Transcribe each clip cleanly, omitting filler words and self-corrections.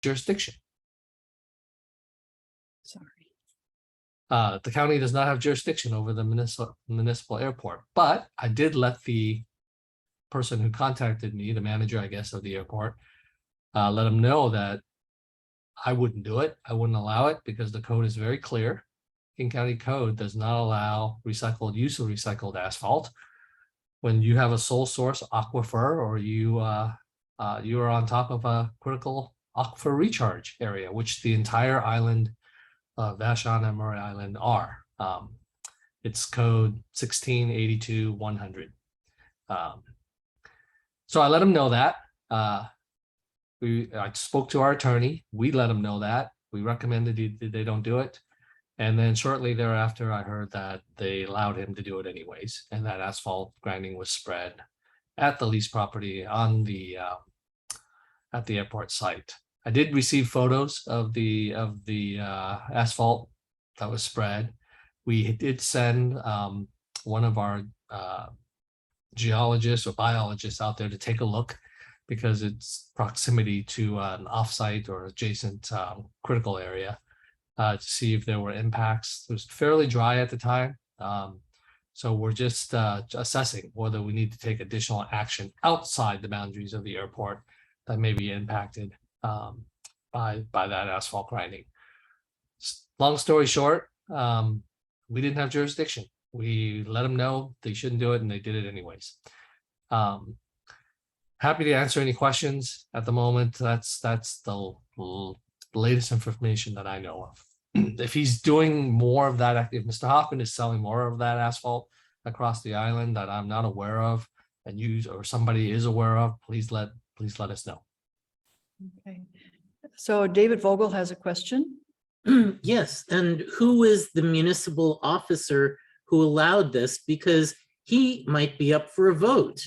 jurisdiction. Sorry. The county does not have jurisdiction over the municipal airport, but I did let the person who contacted me, the manager, I guess, of the airport, let him know that I wouldn't do it. I wouldn't allow it because the code is very clear. King County Code does not allow use of recycled asphalt. When you have a sole source aquifer, or you are on top of a critical aquifer recharge area, which the entire island, Vashon and Maury Island are. It's code 1682-100. So I let him know that. I spoke to our attorney. We let him know that. We recommended they don't do it. And then shortly thereafter, I heard that they allowed him to do it anyways, and that asphalt grinding was spread at the lease property on the at the airport site. I did receive photos of the asphalt that was spread. We did send one of our geologists or biologists out there to take a look, because it's proximity to an offsite or adjacent critical area, to see if there were impacts. It was fairly dry at the time. So we're just assessing whether we need to take additional action outside the boundaries of the airport that may be impacted by that asphalt grinding. Long story short, we didn't have jurisdiction. We let them know they shouldn't do it, and they did it anyways. Happy to answer any questions at the moment. That's the latest information that I know of. If he's doing more of that, if Mr. Hoffman is selling more of that asphalt across the island that I'm not aware of, and or somebody is aware of, please let us know. Okay. So David Vogel has a question. Yes, and who is the municipal officer who allowed this? Because he might be up for a vote.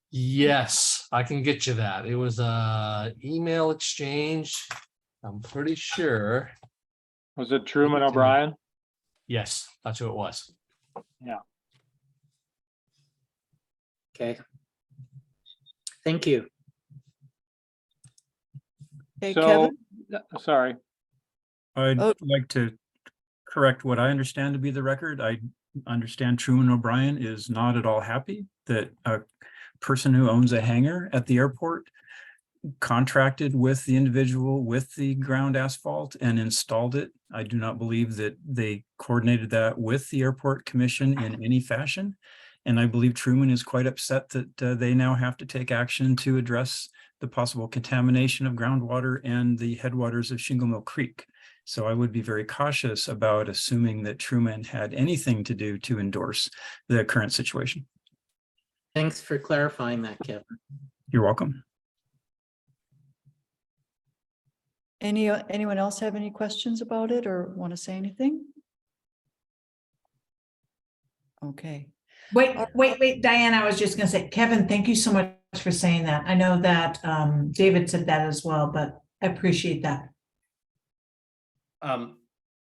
Yes, I can get you that. It was a email exchange. I'm pretty sure. Was it Truman O'Brien? Yes, that's who it was. Yeah. Okay. Thank you. Okay, So, Kevin. sorry. I'd Oh. like to correct what I understand to be the record. I understand Truman O'Brien is not at all happy that a person who owns a hangar at the airport contracted with the individual with the ground asphalt and installed it. I do not believe that they coordinated that with the airport commission in any fashion. And I believe Truman is quite upset that they now have to take action to address the possible contamination of groundwater and the headwaters of Shingle Mill Creek. So I would be very cautious about assuming that Truman had anything to do to endorse the current situation. Thanks for clarifying that, Kevin. You're welcome. Anyone else have any questions about it or want to say anything? Okay. Wait, Diane, I was just going to say, Kevin, thank you so much for saying that. I know that David said that as well, but I appreciate that.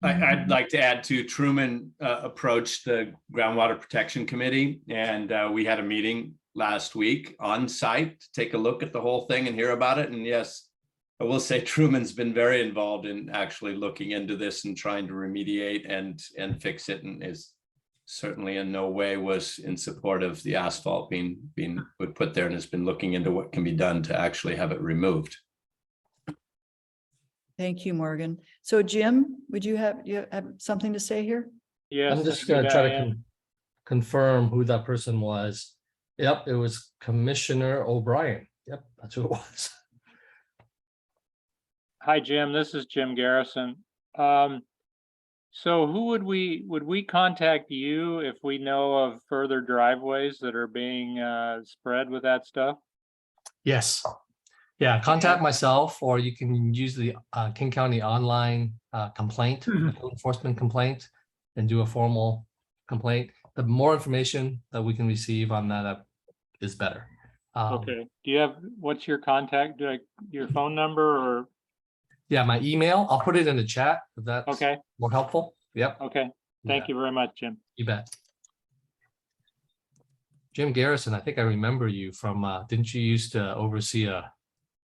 I'd like to add to Truman approached the Groundwater Protection Committee, and we had a meeting last week on site to take a look at the whole thing and hear about it. And yes, I will say Truman's been very involved in actually looking into this and trying to remediate and fix it, and is certainly in no way was in support of the asphalt being put there, and has been looking into what can be done to actually have it removed. Thank you, Morgan. So Jim, would you have something to say here? Yes. I'm just going to try to confirm who that person was. Yep, it was Commissioner O'Brien. Yep, that's who it was. Hi, Jim. This is Jim Garrison. So who would we contact you if we know of further driveways that are being spread with that stuff? Yes. Yeah, contact myself, or you can use the King County online complaint, enforcement complaint, and do a formal complaint. The more information that we can receive on that is better. Okay. Do you have, what's your contact? Your phone number or? Yeah, my email. I'll put it in the chat if that's okay. More helpful. Yep. Okay. Thank you very much, Jim. You bet. Jim Garrison, I think I remember you from, didn't you used to oversee a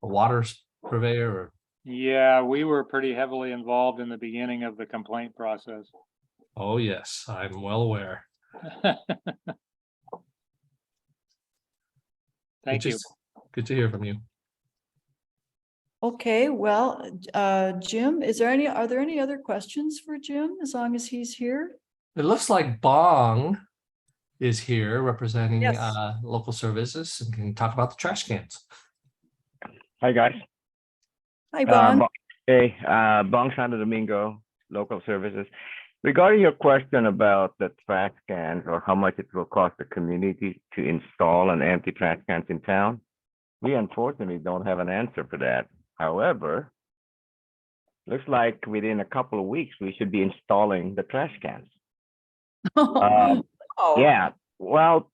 water purveyor, or Yeah, we were pretty heavily involved in the beginning of the complaint process. Oh, yes, I'm well aware. Thank you. Good to hear from you. Okay, well, Jim, are there any other questions for Jim, as long as he's here? It looks like Bong is here representing Yes. local services and can talk about the trash cans. Hi, guys. Hi, Bong. Hey, Bong Sto Domingo, local services. Regarding your question about the trash cans or how much it will cost the community to install and empty trash cans in town, we unfortunately don't have an answer for that. However, looks like within a couple of weeks, we should be installing the trash cans. Oh, Yeah, well,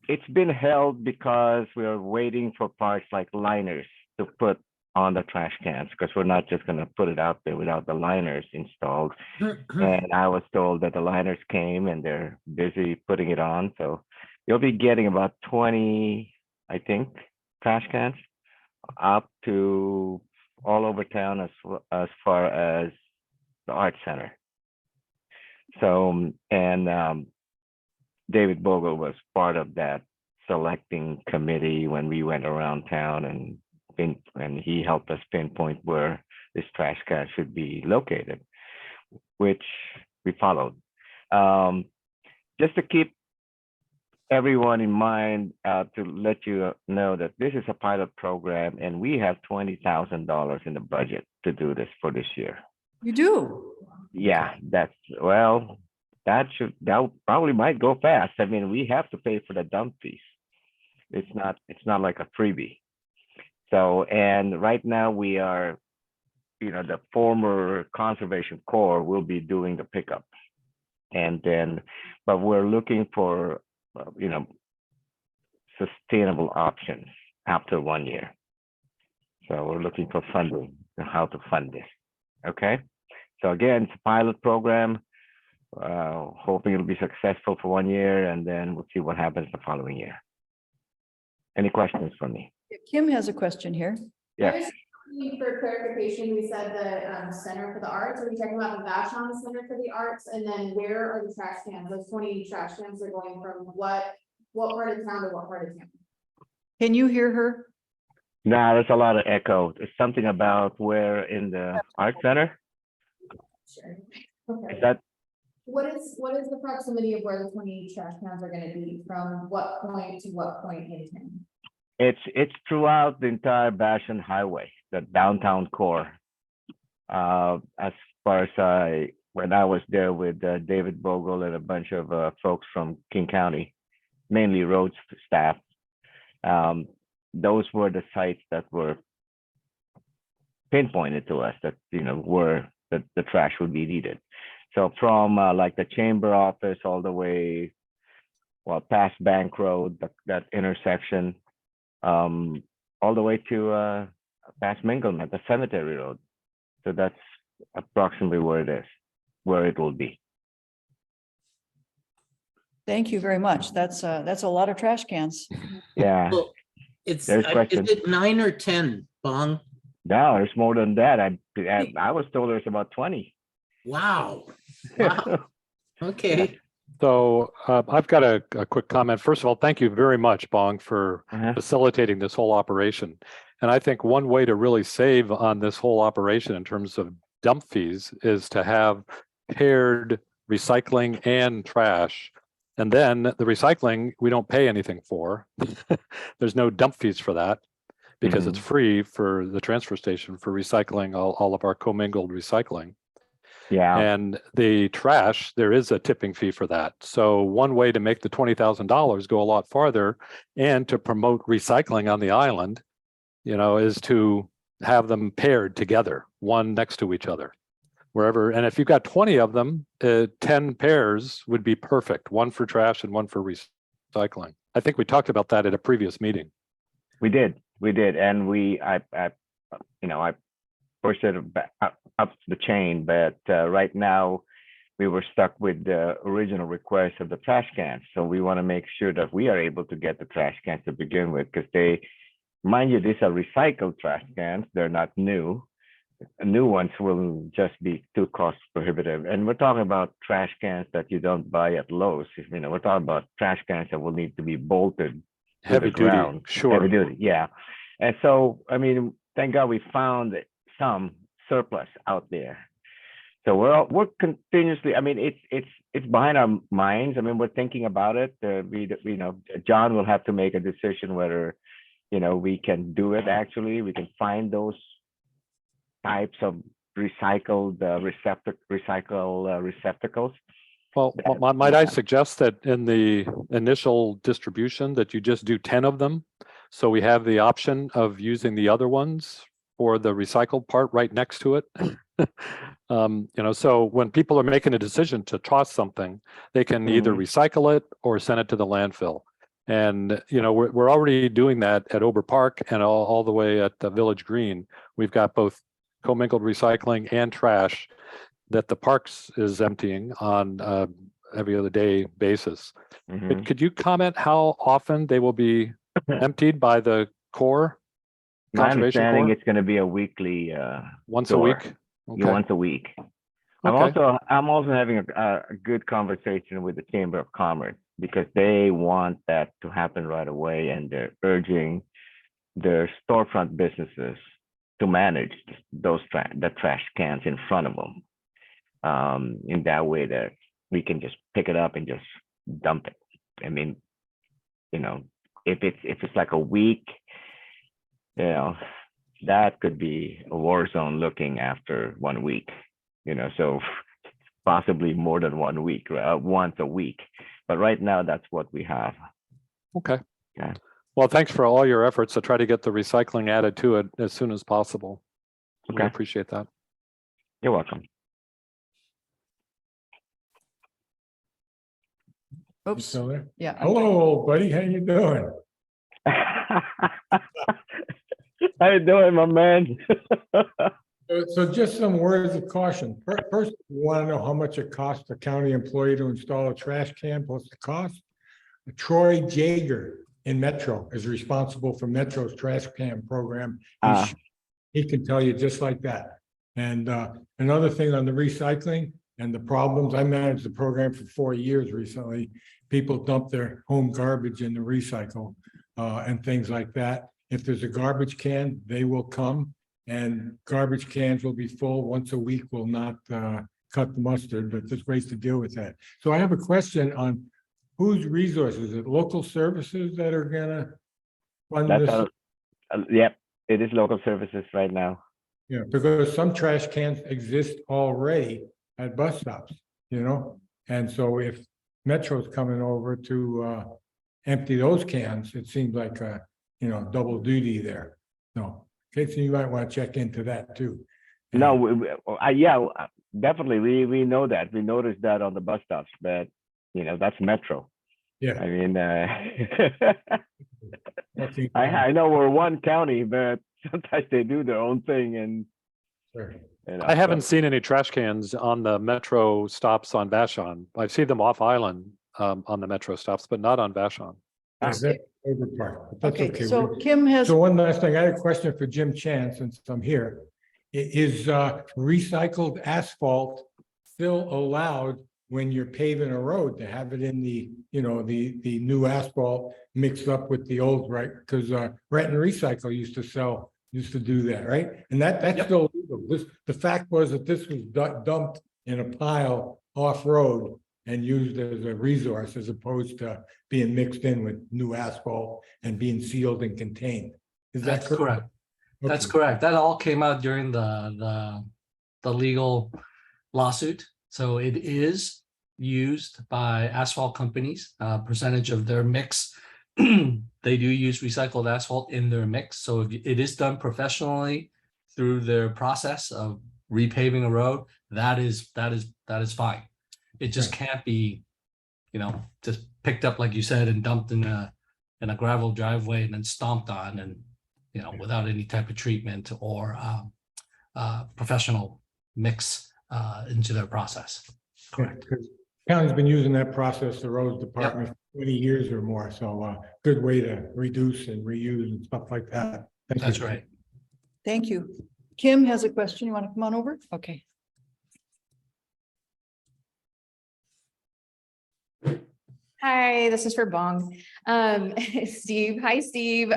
it's been held because we're waiting for parts like liners to put on the trash cans, because we're not just gonna put it out there without the liners installed. And I was told that the liners came and they're busy putting it on, so you'll be getting about 20, I think, trash cans up to all over town as far as the art center. So, and David Bogle was part of that selecting committee when we went around town, and he helped us pinpoint where this trash can should be located, which we followed. Just to keep everyone in mind, to let you know that this is a pilot program, and we have $20,000 in the budget to do this for this year. you do? Yeah, that probably might go fast. I mean, we have to pay for the dump fees. It's not like a freebie. So, and right now we are, the former Conservation Corps will be doing the pickup. And then, but we're looking for, sustainable options after 1 year. So we're looking for funding, how to fund this. Okay. So again, it's a pilot program. Hoping it'll be successful for 1 year, and then we'll see what happens the following year. Any questions for me? Kim has a question here. Yeah. For clarification, we said the Center for the Arts. Are we talking about the Vashon Center for the Arts? And then where are the trash cans? Those 20 trash cans are going from what part of town to what part of town? Can you hear her? No, there's a lot of echo. There's something about where in the art center. Sure. Okay. Is that What is the proximity of where the 20 trash cans are going to be from what point to what point in town? it's throughout the entire Vashon Highway, the downtown core. As far as when I was there with David Bogle and a bunch of folks from King County, mainly roads staff, those were the sites that were pinpointed to us that where the trash would be needed. So from like the chamber office all the way, past Bank Road, that intersection, all the way to past Mingleman, the Cemetery Road. So that's approximately where it will be. Thank you very much. That's a lot of trash cans. Yeah. Well, There's is questions. it 9 or 10, Bong? No, there's more than that. I was told there's about 20. Wow. Wow. Okay. So I've got a quick comment. First of all, thank you very much, Bong, for facilitating this whole operation. And I think one way to really save on this whole operation in terms of dump fees is to have paired recycling and trash. And then the recycling, we don't pay anything for. There's no dump fees for that because it's free for the transfer station for recycling all of our commingled recycling. Yeah. And the trash, there is a tipping fee for that. So one way to make the $20,000 go a lot farther and to promote recycling on the island, is to have them paired together, one next to each other, wherever. And if you've got 20 of them, 10 pairs would be perfect. One for trash and one for recycling. I think we talked about that at a previous meeting. We did. And I pushed it up the chain, but right now we were stuck with the original request of the trash cans. So we want to make sure that we are able to get the trash cans to begin with, because mind you, these are recycled trash cans. They're not new. New ones will just be too cost prohibitive. And we're talking about trash cans that you don't buy at Lowe's. You know, we're talking about trash cans that will need to be bolted to Heavy the duty, ground. sure. Heavy duty, yeah. And so, I mean, thank God we found some surplus out there. So we're continuously. I mean, it's behind our minds. I mean, we're thinking about it. You know, John will have to make a decision whether, you know, we can do it. Actually, we can find those types of recycled receptacles. Well, might I suggest that in the initial distribution that you just do 10 of them? So we have the option of using the other ones for the recycled part right next to it. You know, so when people are making a decision to toss something, they can either recycle it or send it to the landfill. And, you know, we're already doing that at Ober Park and all the way at the Village Green. We've got both commingled recycling and trash that the parks is emptying on every other day basis. But could you comment how often they will be emptied by the Corps? My Conservation understanding Corps? it's going to be a weekly Once tour. a week? Okay. Once a week. Okay. I'm also having a good conversation with the Chamber of Commerce because they want that to happen right away, and they're urging their storefront businesses to manage the trash cans in front of them. In that way that we can just pick it up and just dump it. I mean, you know, if it's like a week, you know, that could be a war zone looking after 1 week, you know, so possibly more than 1 week, once a week. But right now, that's what we have. Okay. Yeah. Well, thanks for all your efforts to try to get the recycling added to it as soon as possible. Okay. We appreciate that. You're welcome. Oops. Still there? Yeah. Hello, old buddy. How you doing? How you doing, my man? So just some words of caution. First, you want to know how much it costs a county employee to install a trash can plus the cost? Troy Jager in Metro is responsible for Metro's trash can program. He can tell you just like that. And another thing on the recycling and the problems, I managed the program for 4 years recently. People dump their home garbage in the recycle and things like that. If there's a garbage can, they will come, and garbage cans will be full. Once a week will not cut the mustard, but there's ways to deal with that. So I have a question on whose resources? Is it local services that are gonna fund this? Yep, it is local services right now. Yeah, because some trash cans exist already at bus stops, you know? And so if Metro's coming over to empty those cans, it seems like a, you know, double duty there. No, okay, so you might want to check into that too. No, yeah, definitely. We know that. We noticed that on the bus stops, but you know, that's Metro. Yeah. I mean, I know we're one county, but sometimes they do their own thing, and Sure. you know, I haven't seen any trash cans on the Metro stops on Vashon. I see them off island on the Metro stops, but not on Vashon. That's over part, but that's Okay, okay. so Kim has, So one last thing, I had a question for Jim Chan, since I'm here. Is recycled asphalt still allowed when you're paving a road to have it in the, you know, the new asphalt mixed up with the old, right? Because Renton Recycle used to do that, right? And that's still legal. The fact was that this was dumped in a pile off-road and used as a resource as opposed to being mixed in with new asphalt and being sealed and contained. Is that That's correct. That's Okay. correct. That all came out during the legal lawsuit. So it is used by asphalt companies, percentage of their mix. They do use recycled asphalt in their mix. So if it is done professionally through their process of repaving a road, that is fine. It just can't be, you know, just picked up, like you said, and dumped in a gravel driveway and then stomped on, and, you know, without any type of treatment or professional mix into their process. Correct. Because county's been using that process, the roads department, for 20 years or more. So good way to reduce and reuse and stuff like that. Thank That's you. right. Thank you. Kim has a question. You want to come on over? Okay. Hi, this is for Bong. Steve, hi, Steve.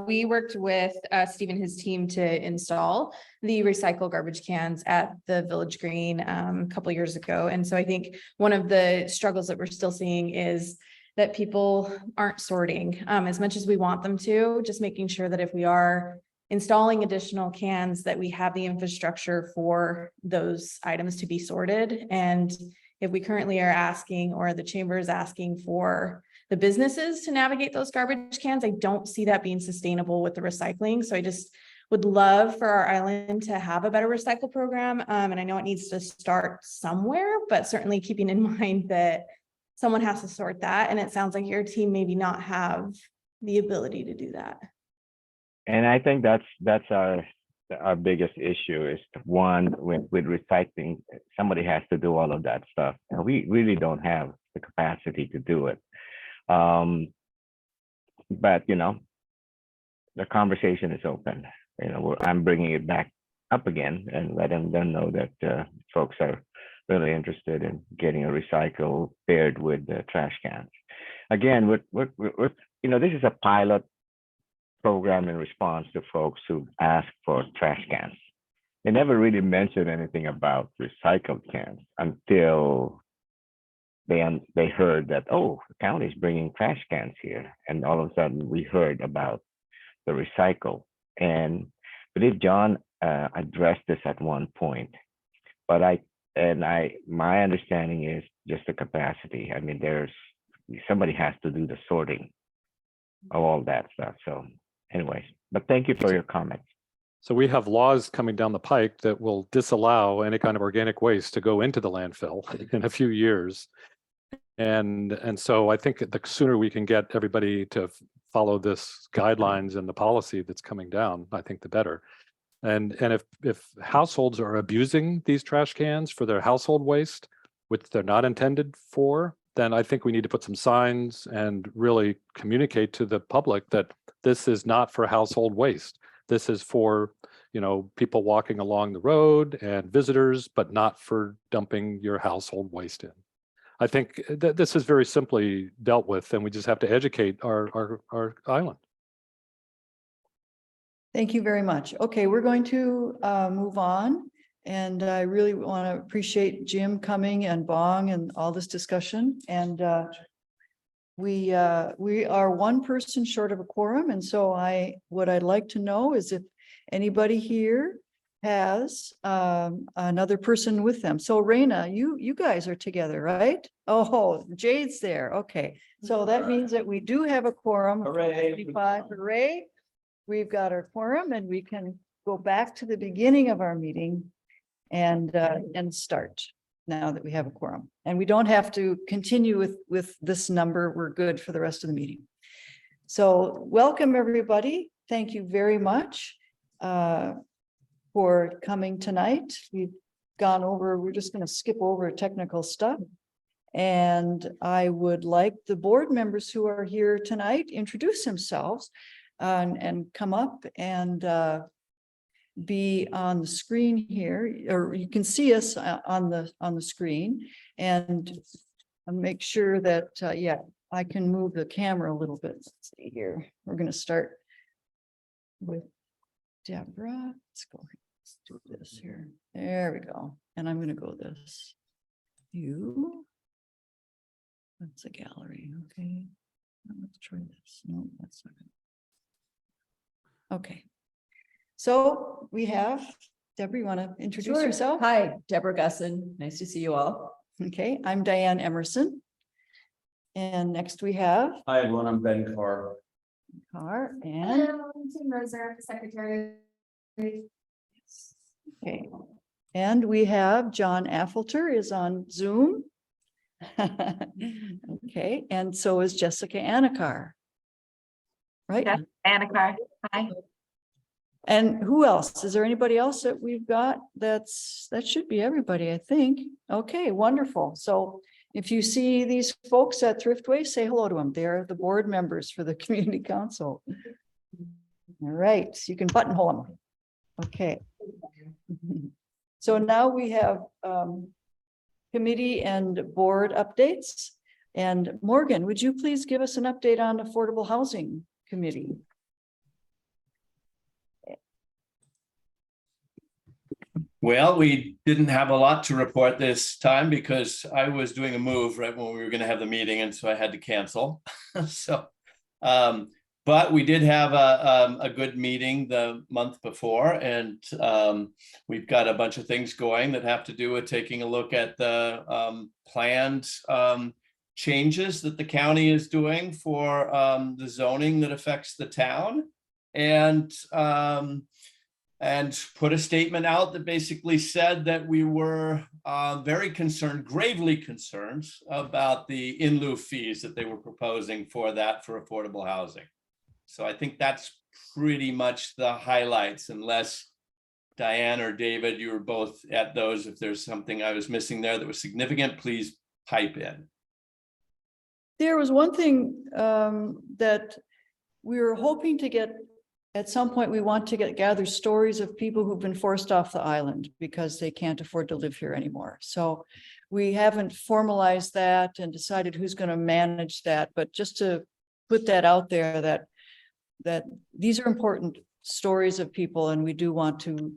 We worked with Steve and his team to install the recycle garbage cans at the Village Green a couple years ago. And so I think one of the struggles that we're still seeing is that people aren't sorting as much as we want them to, just making sure that if we are installing additional cans, that we have the infrastructure for those items to be sorted. And if we currently are asking, or the chamber is asking for the businesses to navigate those garbage cans, I don't see that being sustainable with the recycling. So I just would love for our island to have a better recycle program. And I know it needs to start somewhere, but certainly keeping in mind that someone has to sort that. And it sounds like your team maybe not have the ability to do that. And I think that's our biggest issue is one with recycling. Somebody has to do all of that stuff, and we really don't have the capacity to do it. But you know, the conversation is open. You know, I'm bringing it back up again and letting them know that folks are really interested in getting a recycle paired with the trash cans. Again, we're you know, this is a pilot program in response to folks who ask for trash cans. They never really mentioned anything about recycled cans until they heard that, oh, the county's bringing trash cans here. And all of a sudden we heard about the recycle. And I believe John addressed this at one point, but my understanding is just the capacity. I mean, somebody has to do the sorting of all that stuff. So anyways, but thank you for your comments. So we have laws coming down the pike that will disallow any kind of organic waste to go into the landfill in a few years. And so I think the sooner we can get everybody to follow this guidelines and the policy that's coming down, I think the better. And if households are abusing these trash cans for their household waste, which they're not intended for, then I think we need to put some signs and really communicate to the public that this is not for household waste. This is for, you know, people walking along the road and visitors, but not for dumping your household waste in. I think that this is very simply dealt with, and we just have to educate our island. Thank you very much. Okay, we're going to move on. And I really want to appreciate Jim coming and Bong and all this discussion. And we are one person short of a quorum. And so what I'd like to know is if anybody here has another person with them. So Raina, you guys are together, right? Oh, Jade's there. Okay. So that means that we do have a quorum. Hooray. Hooray. We've got our quorum and we can go back to the beginning of our meeting and start now that we have a quorum. And we don't have to continue with this number. We're good for the rest of the meeting. So welcome, everybody. Thank you very much for coming tonight. We've gone over, we're just going to skip over technical stuff. And I would like the board members who are here tonight introduce themselves and come up and be on the screen here, or you can see us on the screen, and make sure that yeah, I can move the camera a little bit. Let's see here. We're going to start with Deborah. Let's go. Let's do this here. There we go. And I'm going to go this. You. That's a gallery. Okay. Let's try this. No, that's not good. Okay. So we have, Deborah, you want to introduce yourself? Hi, Deborah Gusson. Nice to see you all. Okay, I'm Diane Emerson. And next we have. Hi, everyone. I'm Ben Carr. Carr and. Hello, I'm Tim Roser, Secretary. Okay, and we have John Affelter is on Zoom. Okay, and so is Jessica Anakar. Right? Yeah, Anakar. Hi. And who else? Is there anybody else that we've got? That should be everybody, I think. Okay, wonderful. So If you see these folks at Thriftway, say hello to them. They're the board members for the community council. All right, so you can buttonhole them. Okay. So now we have committee and board updates. And Morgan, would you please give us an update on Affordable Housing Committee? Well, we didn't have a lot to report this time because I was doing a move right when we were going to have the meeting, and so I had to cancel. So, but we did have a good meeting the month before, and we've got a bunch of things going that have to do with taking a look at the planned changes that the county is doing for the zoning that affects the town, and put a statement out that basically said that we were very concerned, gravely concerned about the in-lieu fees that they were proposing for that for affordable housing. So I think that's pretty much the highlights, unless Diane or David, you were both at those. If there's something I was missing there that was significant, please pipe in. There was one thing that we were hoping to get. At some point, we want to gather stories of people who've been forced off the island because they can't afford to live here anymore. So we haven't formalized that and decided who's going to manage that, but just to put that out there that these are important stories of people, and we do want to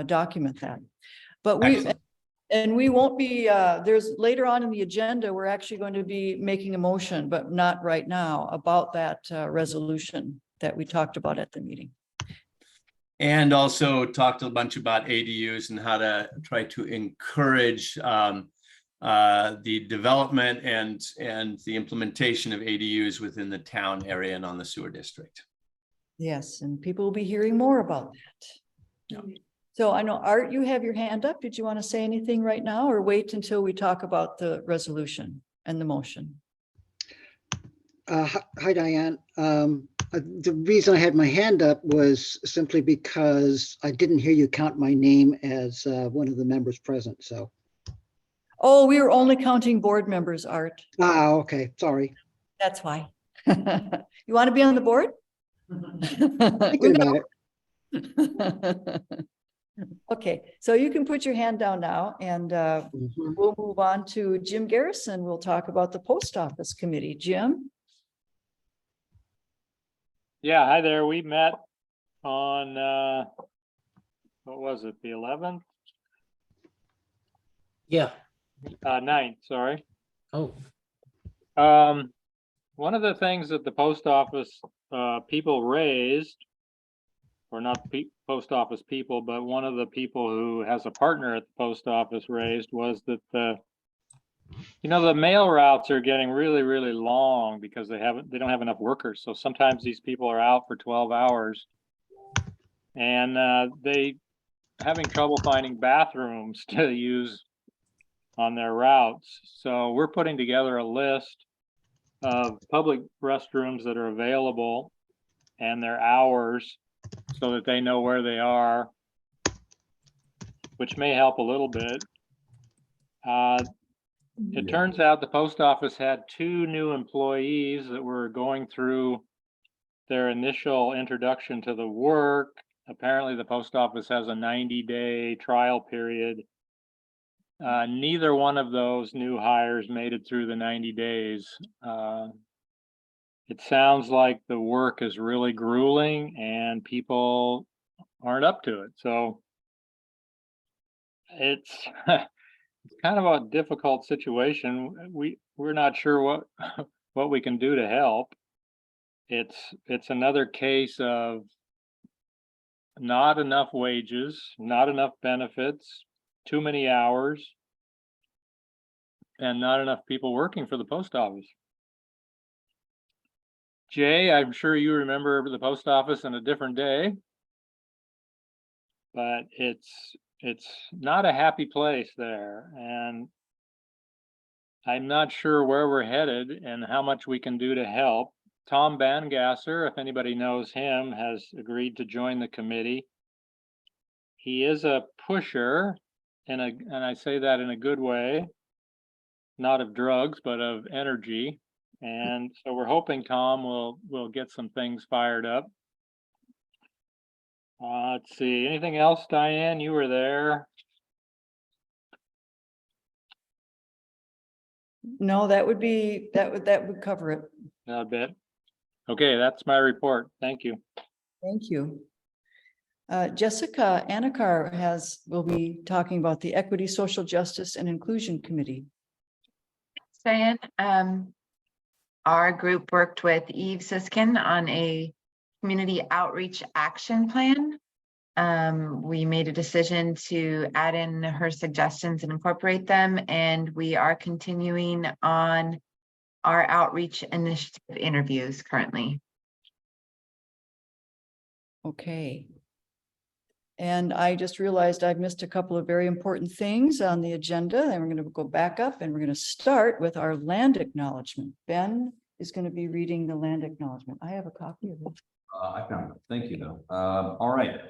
document that. But we won't be, there's later on in the agenda, we're actually going to be making a motion, but not right now, about that resolution that we talked about at the meeting. And also talked a bunch about ADUs and how to try to encourage the development and the implementation of ADUs within the town area and on the sewer district. Yes, and people will be hearing more about that. Yeah. So I know, Art, you have your hand up. Did you want to say anything right now, or wait until we talk about the resolution and the motion? Hi, Diane. The reason I had my hand up was simply because I didn't hear you count my name as one of the members present, so. Oh, we were only counting board members, Art. Okay, sorry. That's why. You want to be on the board? Thinking about it. Okay, so you can put your hand down now, and we'll move on to Jim Garrison. We'll talk about the post office committee. Jim? Yeah, hi there. We met on, what was it, the 11th? Yeah. 9th, sorry. Oh. One of the things that the post office people raised, or not post office people, but one of the people who has a partner at the post office raised, was that the mail routes are getting really, really long because they don't have enough workers. So sometimes these people are out for 12 hours and they having trouble finding bathrooms to use on their routes. So we're putting together a list of public restrooms that are available and their hours so that they know where they are, which may help a little bit. It turns out the post office had 2 new employees that were going through their initial introduction to the work. Apparently the post office has a 90-day trial period. Neither one of those new hires made it through the 90 days. It sounds like the work is really grueling and people aren't up to it. So it's it's kind of a difficult situation. We're not sure what we can do to help. It's another case of not enough wages, not enough benefits, too many hours, and not enough people working for the post office. Jay, I'm sure you remember the post office in a different day, but it's not a happy place there, and I'm not sure where we're headed and how much we can do to help. Tom Bangasser, if anybody knows him, has agreed to join the committee. He is a pusher, and I say that in a good way. not of drugs, but of energy. And so we're hoping Tom will get some things fired up. Let's see, anything else, Diane? You were there. No, that would be, that would cover it. A bit. Okay, that's my report. Thank you. Thank you. Jessica Anakar will be talking about the Equity, Social Justice and Inclusion Committee. Diane, our group worked with Eve Siskin on a community outreach action plan. We made a decision to add in her suggestions and incorporate them, and we are continuing on our outreach initiative interviews currently. Okay. And I just realized I've missed a couple of very important things on the agenda, and we're going to go back up and we're going to start with our land acknowledgement. Ben is going to be reading the land acknowledgement. I have a copy of it. I found it. Thank you, though. All right.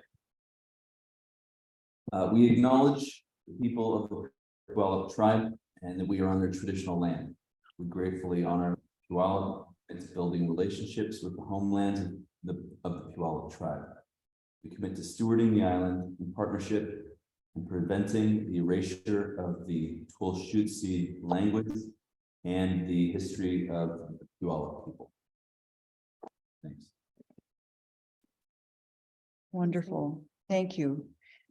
We acknowledge the people of the Puyallup tribe and that we are on their traditional land. We gratefully honor Puyallup and its building relationships with the homelands of the Puyallup tribe. We commit to stewarding the island in partnership and preventing the erasure of the Twilshutzee language and the history of the Puyallup people. Thanks. Wonderful. Thank you.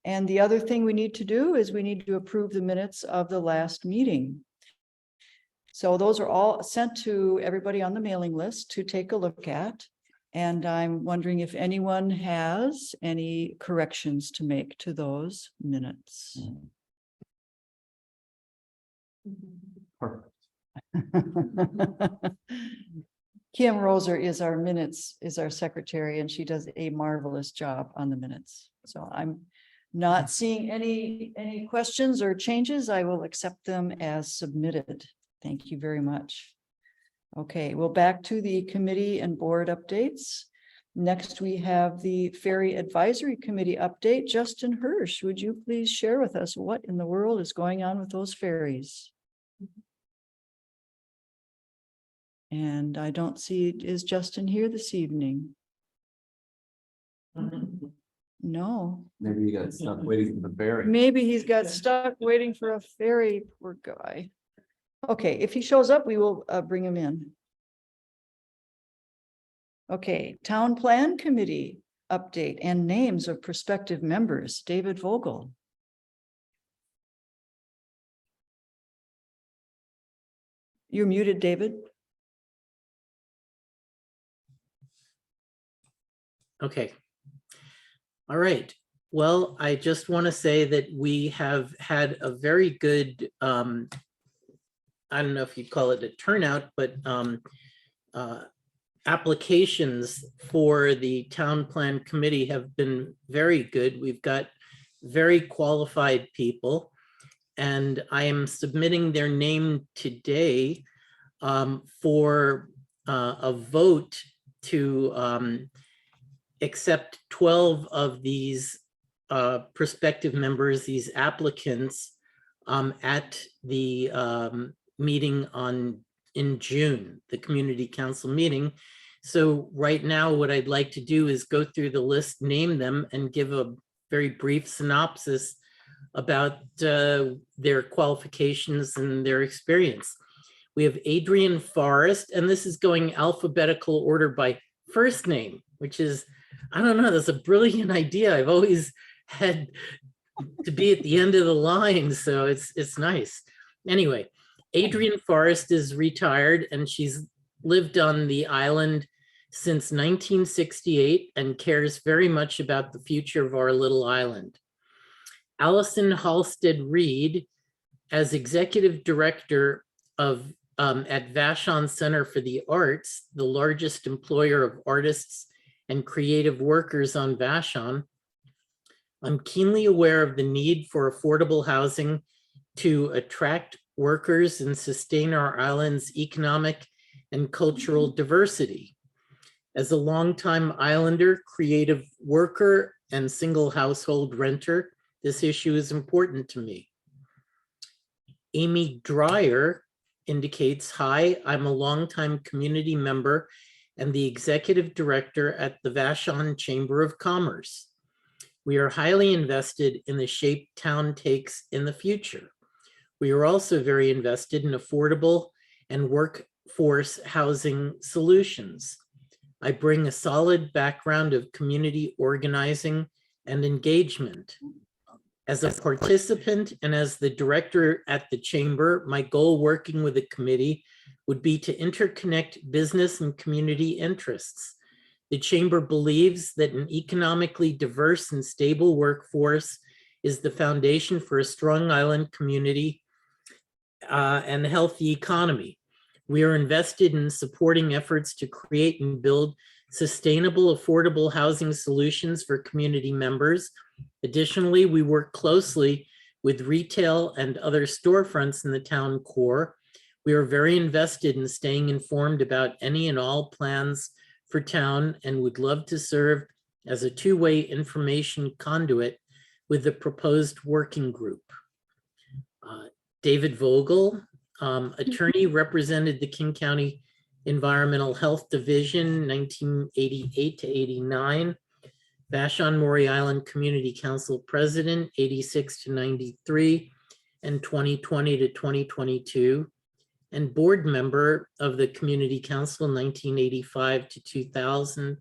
And the other thing we need to do is we need to approve the minutes of the last meeting. So those are all sent to everybody on the mailing list to take a look at. And I'm wondering if anyone has any corrections to make to those minutes. Perfect. Kim Roser is our secretary, and she does a marvelous job on the minutes. So I'm not seeing any questions or changes. I will accept them as submitted. Thank you very much. Okay, well, back to the committee and board updates. Next, we have the Ferry Advisory Committee update. Justin Hirsch, would you please share with us what in the world is going on with those ferries? And I don't see, is Justin here this evening? No. Maybe you got stuck waiting for the ferry. Maybe he's got stuck waiting for a ferry, poor guy. Okay, if he shows up, we will bring him in. Okay, Town Plan Committee update and names of prospective members. David Vogel. You're muted, David. Okay. All right. Well, I just want to say that we have had a very good, I don't know if you'd call it a turnout, but applications for the Town Plan Committee have been very good. We've got very qualified people, and I am submitting their name today for a vote to accept 12 of these prospective members, these applicants, at the meeting in June, the Community Council meeting. So right now, what I'd like to do is go through the list, name them, and give a very brief synopsis about their qualifications and their experience. We have Adrian Forrest, and this is going alphabetical order by first name, which is, I don't know, that's a brilliant idea. I've always had to be at the end of the line, so it's nice. Anyway, Adrian Forrest is retired, and she's lived on the island since 1968 and cares very much about the future of our little island. Allison Halstead Reed, as executive director of at Vashon Center for the Arts, the largest employer of artists and creative workers on Vashon. I'm keenly aware of the need for affordable housing to attract workers and sustain our island's economic and cultural diversity. As a longtime islander, creative worker, and single household renter, this issue is important to me. Amy Dreyer indicates, hi, I'm a longtime community member and the executive director at the Vashon Chamber of Commerce. We are highly invested in the shape town takes in the future. We are also very invested in affordable and workforce housing solutions. I bring a solid background of community organizing and engagement. As a participant and as the director at the chamber, my goal working with the committee would be to interconnect business and community interests. The chamber believes that an economically diverse and stable workforce is the foundation for a strong island community and a healthy economy. We are invested in supporting efforts to create and build sustainable, affordable housing solutions for community members. Additionally, we work closely with retail and other storefronts in the town core. We are very invested in staying informed about any and all plans for town and would love to serve as a two-way information conduit with the proposed working group. David Vogel, attorney, represented the King County Environmental Health Division 1988 to 89. Vashon-Maury Island Community Council President 86 to 93 and 2020 to 2022. And board member of the Community Council 1985 to 2000,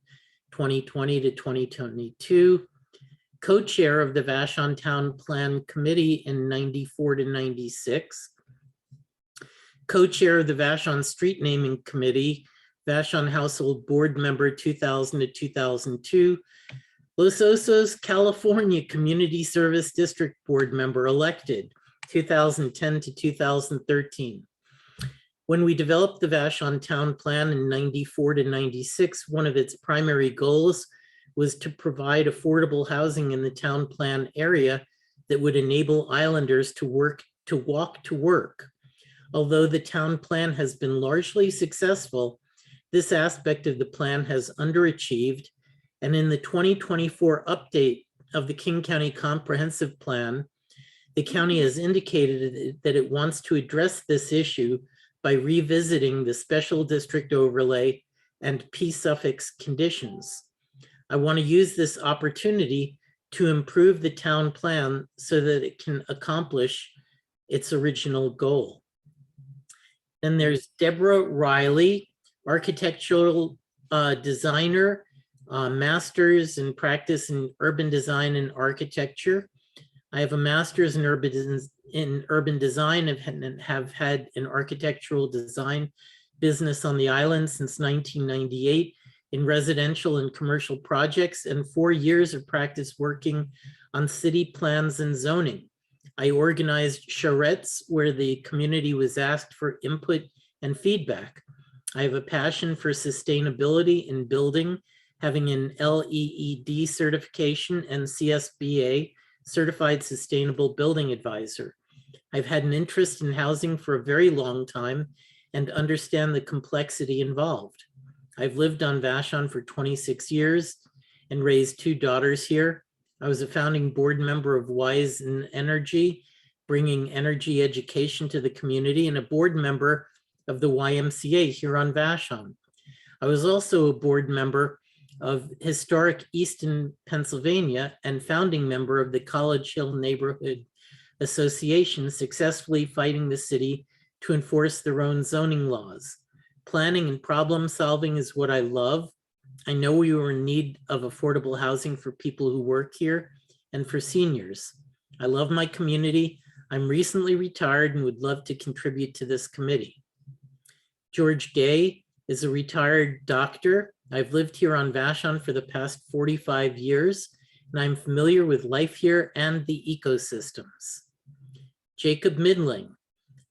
2020 to 2022. Co-chair of the Vashon Town Plan Committee in 94 to 96. Co-chair of the Vashon Street Naming Committee, Vashon Household Board Member 2000 to 2002. Los Osos, California Community Service District Board Member elected 2010 to 2013. When we developed the Vashon Town Plan in 94 to 96, one of its primary goals was to provide affordable housing in the town plan area that would enable islanders to walk to work. Although the town plan has been largely successful, this aspect of the plan has underachieved. And in the 2024 update of the King County Comprehensive Plan, the county has indicated that it wants to address this issue by revisiting the special district overlay and P suffix conditions. I want to use this opportunity to improve the town plan so that it can accomplish its original goal. Then there's Deborah Riley, architectural designer, master's in practice in urban design and architecture. I have a master's in urban design and have had an architectural design business on the island since 1998 in residential and commercial projects, and 4 years of practice working on city plans and zoning. I organized charrettes where the community was asked for input and feedback. I have a passion for sustainability in building, having an LEED certification and CSBA, Certified Sustainable Building Advisor. I've had an interest in housing for a very long time and understand the complexity involved. I've lived on Vashon for 26 years and raised 2 daughters here. I was a founding board member of Wise in Energy, bringing energy education to the community, and a board member of the YMCA here on Vashon. I was also a board member of historic Easton, Pennsylvania, and founding member of the College Hill Neighborhood Association, successfully fighting the city to enforce their own zoning laws. Planning and problem solving is what I love. I know we are in need of affordable housing for people who work here and for seniors. I love my community. I'm recently retired and would love to contribute to this committee. George Gay is a retired doctor. I've lived here on Vashon for the past 45 years, and I'm familiar with life here and the ecosystems. Jacob Midling.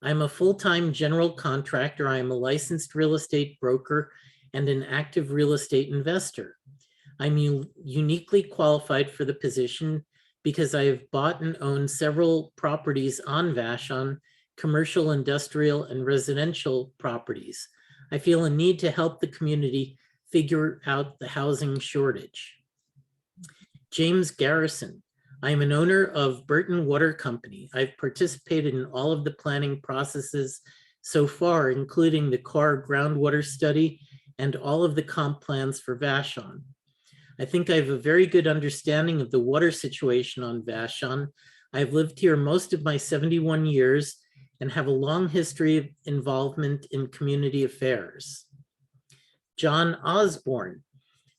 I'm a full-time general contractor. I am a licensed real estate broker and an active real estate investor. I'm uniquely qualified for the position because I have bought and owned several properties on Vashon, commercial, industrial, and residential properties. I feel a need to help the community figure out the housing shortage. James Garrison. I am an owner of Burton Water Company. I've participated in all of the planning processes so far, including the car groundwater study and all of the comp plans for Vashon. I think I have a very good understanding of the water situation on Vashon. I've lived here most of my 71 years and have a long history of involvement in community affairs. John Osborne,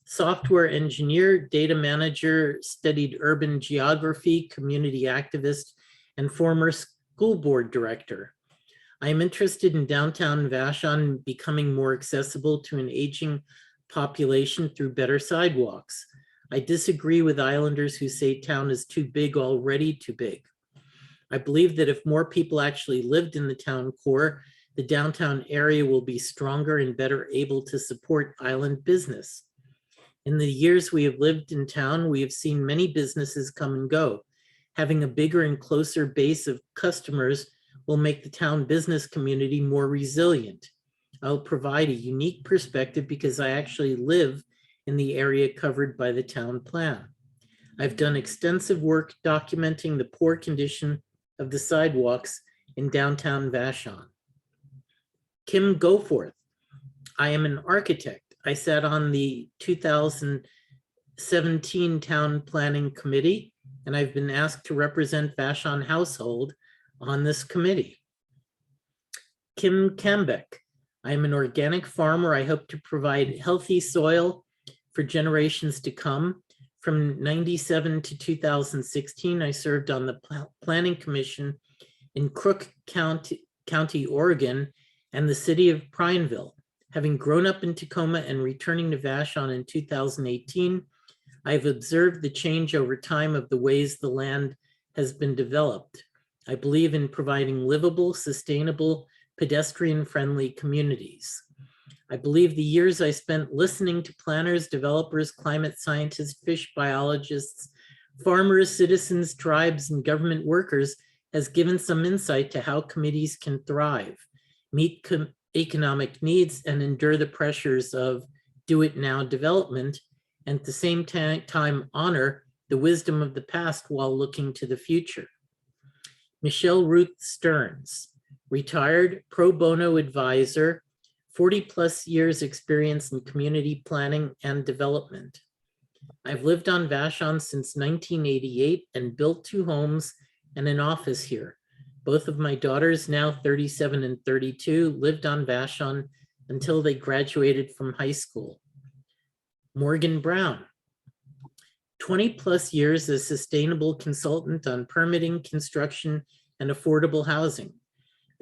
software engineer, data manager, studied urban geography, community activist, and former school board director. I am interested in downtown Vashon becoming more accessible to an aging population through better sidewalks. I disagree with islanders who say town is too big, already too big. I believe that if more people actually lived in the town core, the downtown area will be stronger and better able to support island business. In the years we have lived in town, we have seen many businesses come and go. Having a bigger and closer base of customers will make the town business community more resilient. I'll provide a unique perspective because I actually live in the area covered by the town plan. I've done extensive work documenting the poor condition of the sidewalks in downtown Vashon. Kim Goforth, I am an architect. I sat on the 2017 Town Planning Committee, and I've been asked to represent Vashon Household on this committee. Kim Kambeck, I am an organic farmer. I hope to provide healthy soil for generations to come. From 97 to 2016, I served on the Planning Commission in Crook County, Oregon, and the city of Prineville. Having grown up in Tacoma and returning to Vashon in 2018, I've observed the change over time of the ways the land has been developed. I believe in providing livable, sustainable, pedestrian-friendly communities. I believe the years I spent listening to planners, developers, climate scientists, fish biologists, farmers, citizens, tribes, and government workers has given some insight to how communities can thrive, meet economic needs, and endure the pressures of do-it-now development, and at the same time honor the wisdom of the past while looking to the future. Michelle Ruth Stearns, retired pro bono advisor, 40+ years experience in community planning and development. I've lived on Vashon since 1988 and built 2 homes and an office here. Both of my daughters, now 37 and 32, lived on Vashon until they graduated from high school. Morgan Brown, 20+ years as sustainable consultant on permitting, construction, and affordable housing.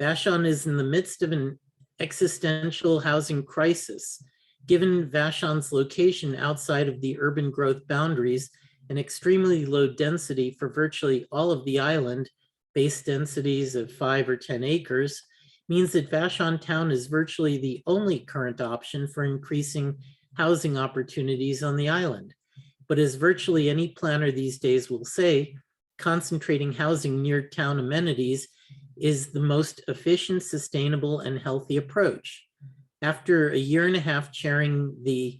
Vashon is in the midst of an existential housing crisis. Given Vashon's location outside of the urban growth boundaries and extremely low density for virtually all of the island, base densities of 5 or 10 acres, means that Vashon Town is virtually the only current option for increasing housing opportunities on the island. But as virtually any planner these days will say, concentrating housing near town amenities is the most efficient, sustainable, and healthy approach. After a 1.5 years chairing the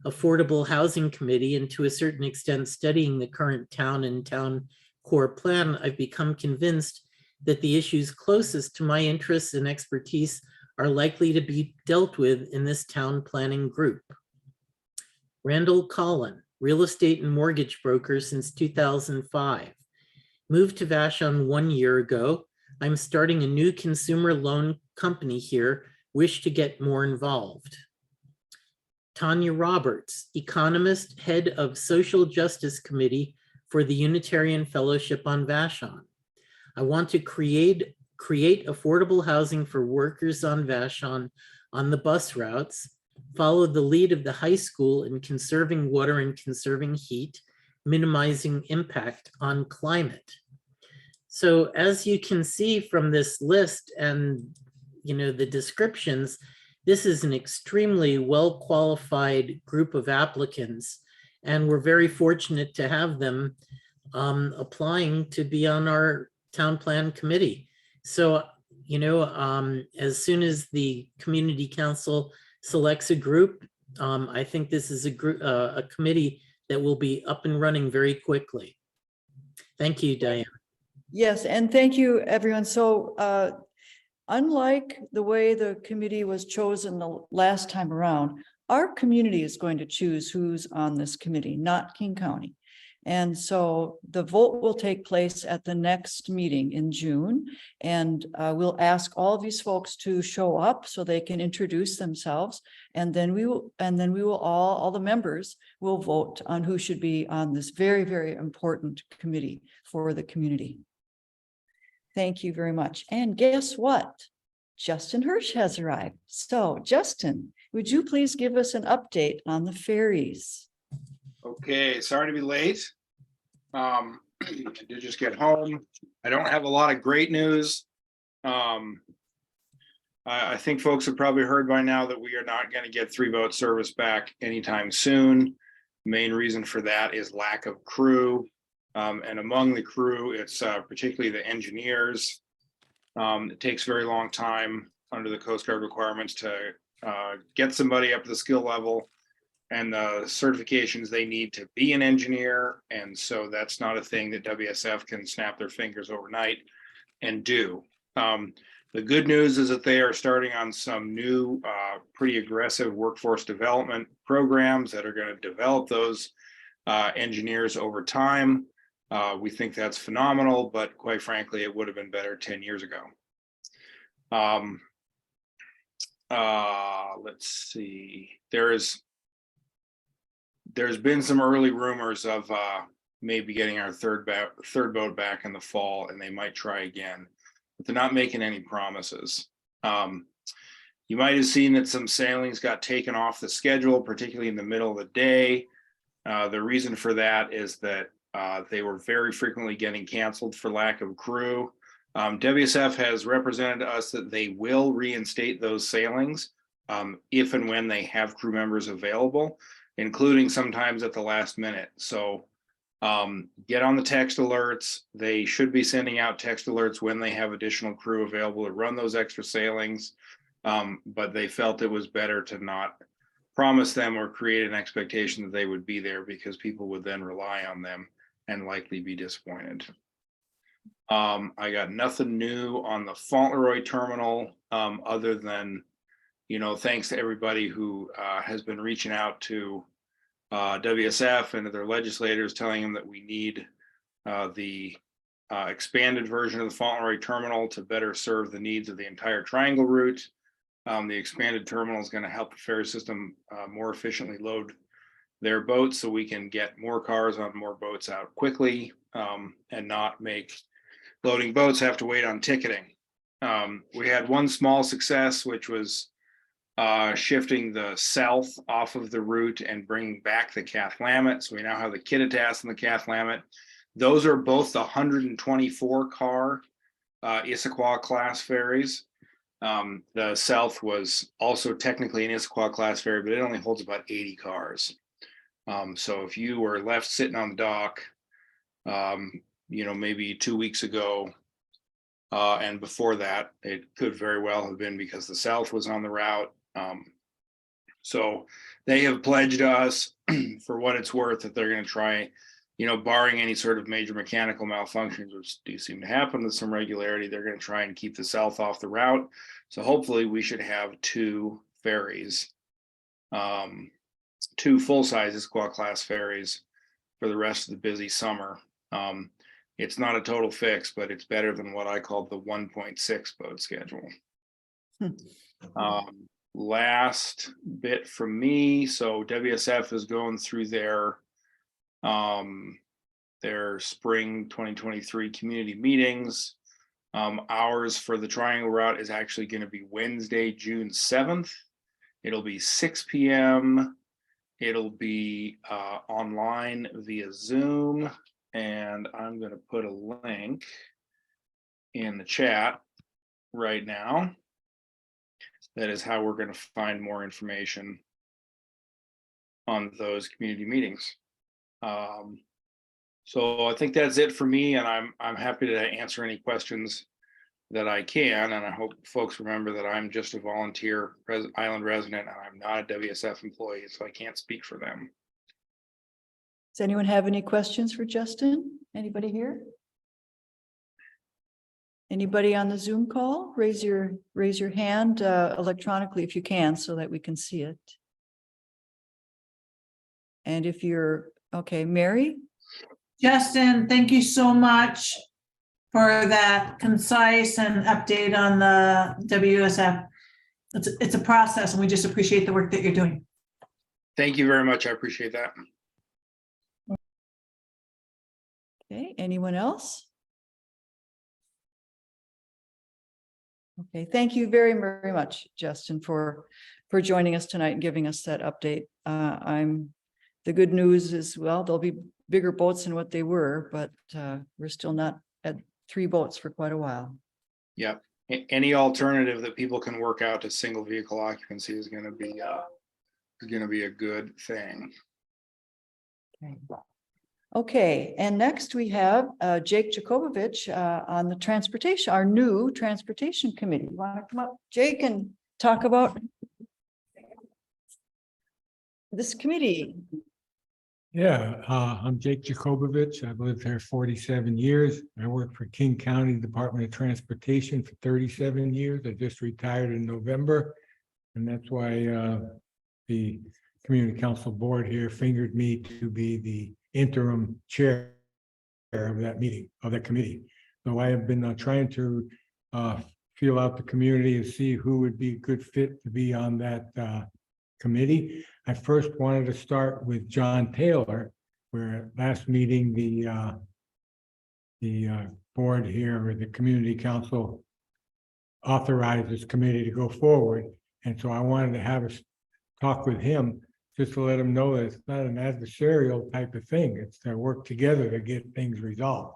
Affordable Housing Committee and to a certain extent studying the current town and town core plan, I've become convinced that the issues closest to my interests and expertise are likely to be dealt with in this town planning group. Randall Collin, real estate and mortgage broker since 2005. Moved to Vashon 1 year ago. I'm starting a new consumer loan company here, wish to get more involved. Tanya Roberts, economist, head of Social Justice Committee for the Unitarian Fellowship on Vashon. I want to create affordable housing for workers on Vashon on the bus routes, follow the lead of the high school in conserving water and conserving heat, minimizing impact on climate. So as you can see from this list and the descriptions, this is an extremely well-qualified group of applicants, and we're very fortunate to have them applying to be on our town plan committee. So, as soon as the community council selects a group, I think this is a committee that will be up and running very quickly. Thank you, Diane. Yes, and thank you, everyone. So unlike the way the committee was chosen the last time around, our community is going to choose who's on this committee, not King County. And so the vote will take place at the next meeting in June. And we'll ask all of these folks to show up so they can introduce themselves. And then we will all the members will vote on who should be on this very, very important committee for the community. Thank you very much. And guess what? Justin Hirsch has arrived. So Justin, would you please give us an update on the ferries? Okay, sorry to be late. I did just get home. I don't have a lot of great news. I think folks have probably heard by now that we are not going to get 3-boat service back anytime soon. Main reason for that is lack of crew. And among the crew, it's particularly the engineers. It takes a very long time under the Coast Guard requirements to get somebody up to the skill level and the certifications they need to be an engineer. And so that's not a thing that WSF can snap their fingers overnight and do. The good news is that they are starting on some new, pretty aggressive workforce development programs that are going to develop those engineers over time. We think that's phenomenal, but quite frankly, it would have been better 10 years ago. Let's see. There's been some early rumors of maybe getting our third boat back in the fall, and they might try again, but they're not making any promises. You might have seen that some sailings got taken off the schedule, particularly in the middle of the day. The reason for that is that they were very frequently getting canceled for lack of crew. WSF has represented to us that they will reinstate those sailings if and when they have crew members available, including sometimes at the last minute. So get on the text alerts. They should be sending out text alerts when they have additional crew available to run those extra sailings. But they felt it was better to not promise them or create an expectation that they would be there, because people would then rely on them and likely be disappointed. I got nothing new on the Fauntleroy terminal other than, thanks to everybody who has been reaching out to WSF and to their legislators, telling them that we need the expanded version of the Fauntleroy terminal to better serve the needs of the entire triangle route. The expanded terminal is going to help the ferry system more efficiently load their boats, so we can get more cars on more boats out quickly and not make loading boats have to wait on ticketing. We had one small success, which was shifting the south off of the route and bringing back the Cathlamet. So we now have the Kittitas and the Cathlamet. Those are both the 124 car Issaquah class ferries. The south was also technically an Issaquah class ferry, but it only holds about 80 cars. So if you were left sitting on the dock, maybe 2 weeks ago, and before that, it could very well have been because the south was on the route. So they have pledged us for what it's worth that they're going to try, barring any sort of major mechanical malfunctions, which do seem to happen with some regularity, they're going to try and keep the south off the route. So hopefully we should have 2 ferries, 2 full-size Issaquah class ferries for the rest of the busy summer. It's not a total fix, but it's better than what I called the 1.6 boat schedule. Last bit from me. So WSF is going through their spring 2023 community meetings. Ours for the Triangle Route is actually going to be Wednesday, June 7th. It'll be 6 p.m. It'll be online via Zoom. And I'm going to put a link in the chat right now. That is how we're going to find more information on those community meetings. So I think that's it for me, and I'm happy to answer any questions that I can. And I hope folks remember that I'm just a volunteer island resident, and I'm not a WSF employee, so I can't speak for them. Does anyone have any questions for Justin? Anybody here? Anybody on the Zoom call? Raise your hand electronically if you can, so that we can see it. And if you're, okay, Mary? Justin, thank you so much for that concise and update on the WSF. It's a process, and we just appreciate the work that you're doing. Thank you very much. I appreciate that. Okay, anyone else? Okay, thank you very, very much, Justin, for joining us tonight and giving us that update. The good news is, well, there'll be bigger boats than what they were, but we're still not at 3 boats for quite a while. Yep. Any alternative that people can work out to single vehicle occupancy is going to be a good thing. Okay, and next we have Jake Jacobovich on the transportation, our new transportation committee. You want to come up, Jake, and talk about this committee? Yeah, I'm Jake Jacobovich. I've lived here 47 years. I worked for King County Department of Transportation for 37 years. I just retired in November. And that's why the Community Council Board here fingered me to be the interim chair of that meeting, of that committee. So I have been trying to feel out the community and see who would be a good fit to be on that committee. I first wanted to start with John Taylor, where last meeting, the board here, or the community council, authorized this committee to go forward. And so I wanted to have a talk with him just to let him know that it's not an adversarial type of thing. It's to work together to get things resolved.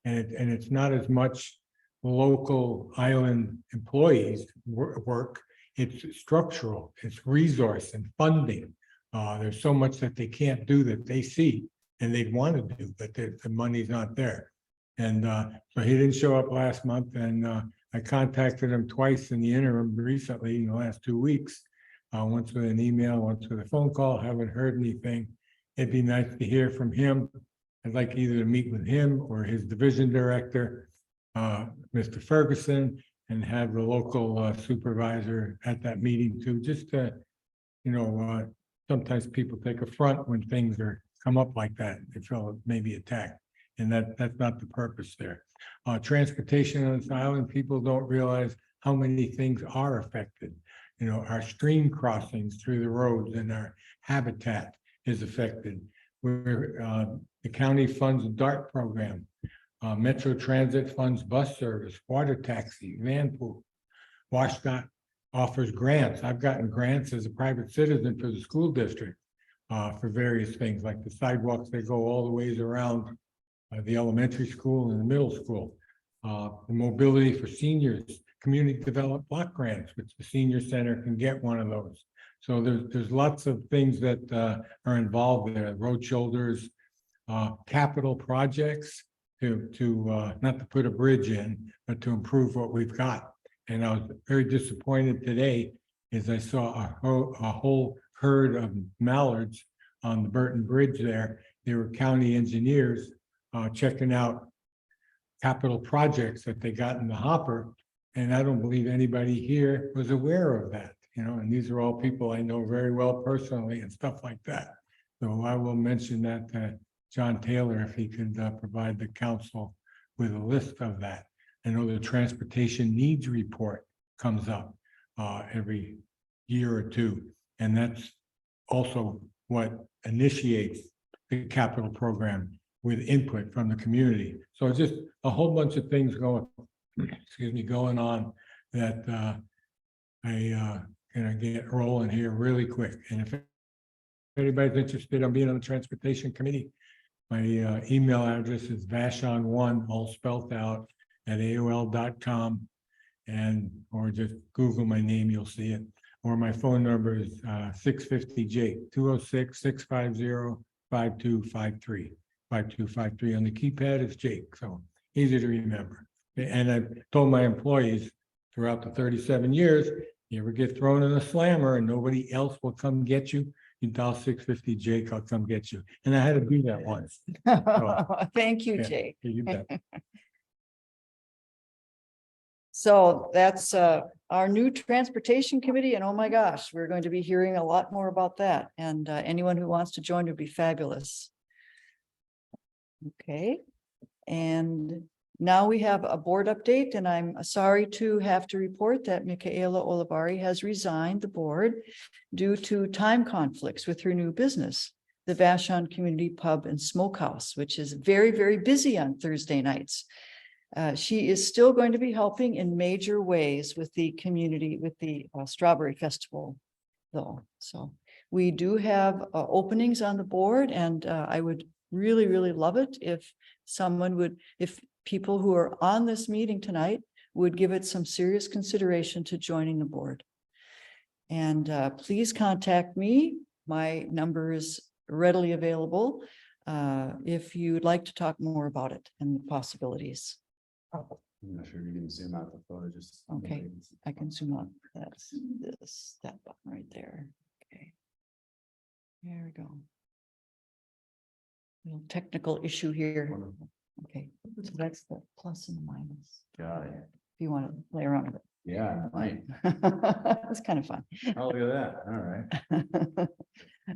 And it's not as much local island employees work. It's structural, it's resource and funding. There's so much that they can't do that they see and they'd want to do, but the money's not there. And so he didn't show up last month, and I contacted him twice in the interim recently in the last 2 weeks. Once with an email, once with a phone call, haven't heard anything. It'd be nice to hear from him. I'd like either to meet with him or his division director, Mr. Ferguson, and have the local supervisor at that meeting too, just to, sometimes people take affront when things come up like that. They feel maybe attacked, and that's not the purpose there. Transportation on this island, people don't realize how many things are affected. Our stream crossings through the roads and our habitat is affected. The county funds a DART program. Metro Transit funds bus service, water taxi, van pool. WashDOT offers grants. I've gotten grants as a private citizen for the school district for various things, like the sidewalks that go all the ways around the elementary school and the middle school. The mobility for seniors, community developed block grants, which the senior center can get one of those. So there's lots of things that are involved there, road shoulders, capital projects to not to put a bridge in, but to improve what we've got. And I was very disappointed today as I saw a whole herd of mallards on the Burton Bridge there. They were county engineers checking out capital projects that they got in the hopper. And I don't believe anybody here was aware of that, and these are all people I know very well personally and stuff like that. So I will mention that to John Taylor, if he could provide the council with a list of that. I know the transportation needs report comes up every year or two, and that's also what initiates the capital program with input from the community. So just a whole bunch of things going on that get rolling here really quick. And if anybody's interested in being on the transportation committee, my email address is Vashon1, all spelled out, at AOL.com, or just Google my name, you'll see it. Or my phone number is 650-JAKE, 206-650-5253. 5253 on the keypad is Jake, so easy to remember. And I've told my employees throughout the 37 years, you ever get thrown in a slammer and nobody else will come get you, you dial 650-JAKE, I'll come get you. And I had to do that once. So, Thank you, yeah, Jake. you bet. So that's our new transportation committee, and oh my gosh, we're going to be hearing a lot more about that. And anyone who wants to join would be fabulous. Okay, and now we have a board update, and I'm sorry to have to report that Michaela Olivari has resigned the board due to time conflicts with her new business, the Vashon Community Pub and Smokehouse, which is very, very busy on Thursday nights. She is still going to be helping in major ways with the community, with the Strawberry Festival, though. So we do have openings on the board, and I would really, really love it if someone would, if people who are on this meeting tonight would give it some serious consideration to joining the board. And please contact me. My number is readily available if you'd like to talk more about it and the possibilities. I'm not sure you can zoom out the photo, just. Okay, I can zoom out. That's that button right there. Okay. There we go. Little technical issue here. Okay, so that's the plus and the minus. Got it. If you want to play around with it. Yeah, I might. It's kind of fun. Oh, look at that. All right.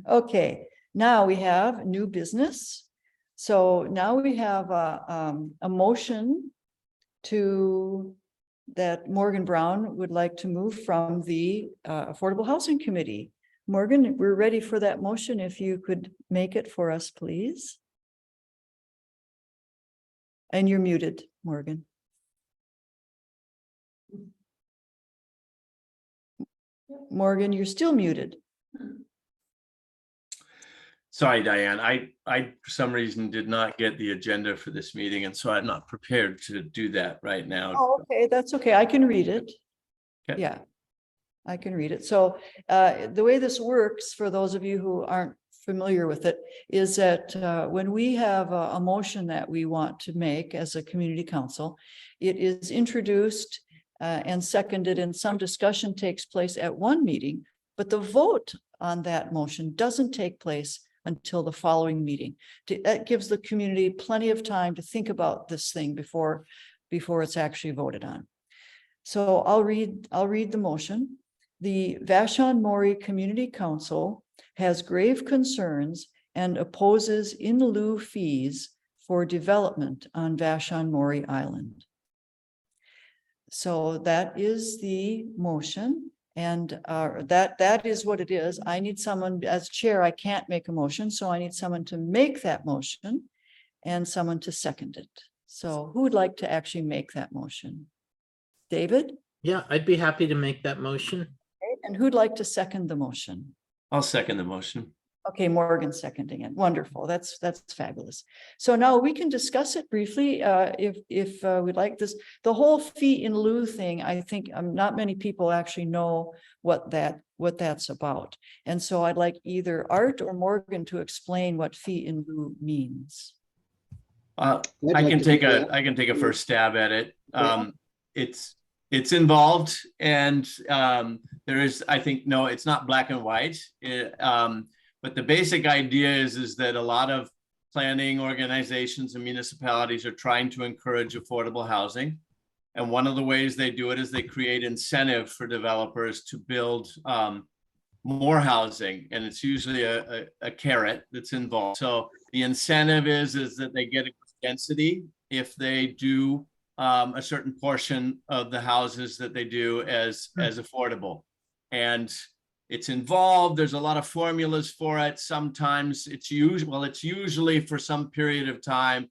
Okay, now we have new business. So now we have a motion to that Morgan Brown would like to move from the Affordable Housing Committee. Morgan, we're ready for that motion. If you could make it for us, please. And you're muted, Morgan. Morgan, you're still muted. Sorry, Diane, I for some reason did not get the agenda for this meeting, and so I'm not prepared to do that right now. Oh, okay, that's okay. I can read it. Okay. Yeah, I can read it. So the way this works, for those of you who aren't familiar with it, is that when we have a motion that we want to make as a community council, it is introduced and seconded, and some discussion takes place at one meeting, but the vote on that motion doesn't take place until the following meeting. That gives the community plenty of time to think about this thing before it's actually voted on. So I'll read the motion. The Vashon-Maury Community Council has grave concerns and opposes in lieu fees for development on Vashon-Maury Island. So that is the motion. And that is what it is. I need someone, as chair, I can't make a motion, so I need someone to make that motion and someone to second it. So who would like to actually make that motion? David? Yeah, I'd be happy to make that motion. Okay, and who'd like to second the motion? I'll second the motion. Okay, Morgan seconding it. Wonderful. That's fabulous. So now we can discuss it briefly if we'd like this. The whole fee in lieu thing, I think not many people actually know what that's about. And so I'd like either Art or Morgan to explain what fee in lieu means. I can take a first stab at it. It's involved, and there is, I think, no, it's not black and white. But the basic idea is that a lot of planning organizations and municipalities are trying to encourage affordable housing. And one of the ways they do it is they create incentive for developers to build more housing. And it's usually a carrot that's involved. So the incentive is that they get a density if they do a certain portion of the houses that they do as affordable. And it's involved. There's a lot of formulas for it. Sometimes it's usually for some period of time,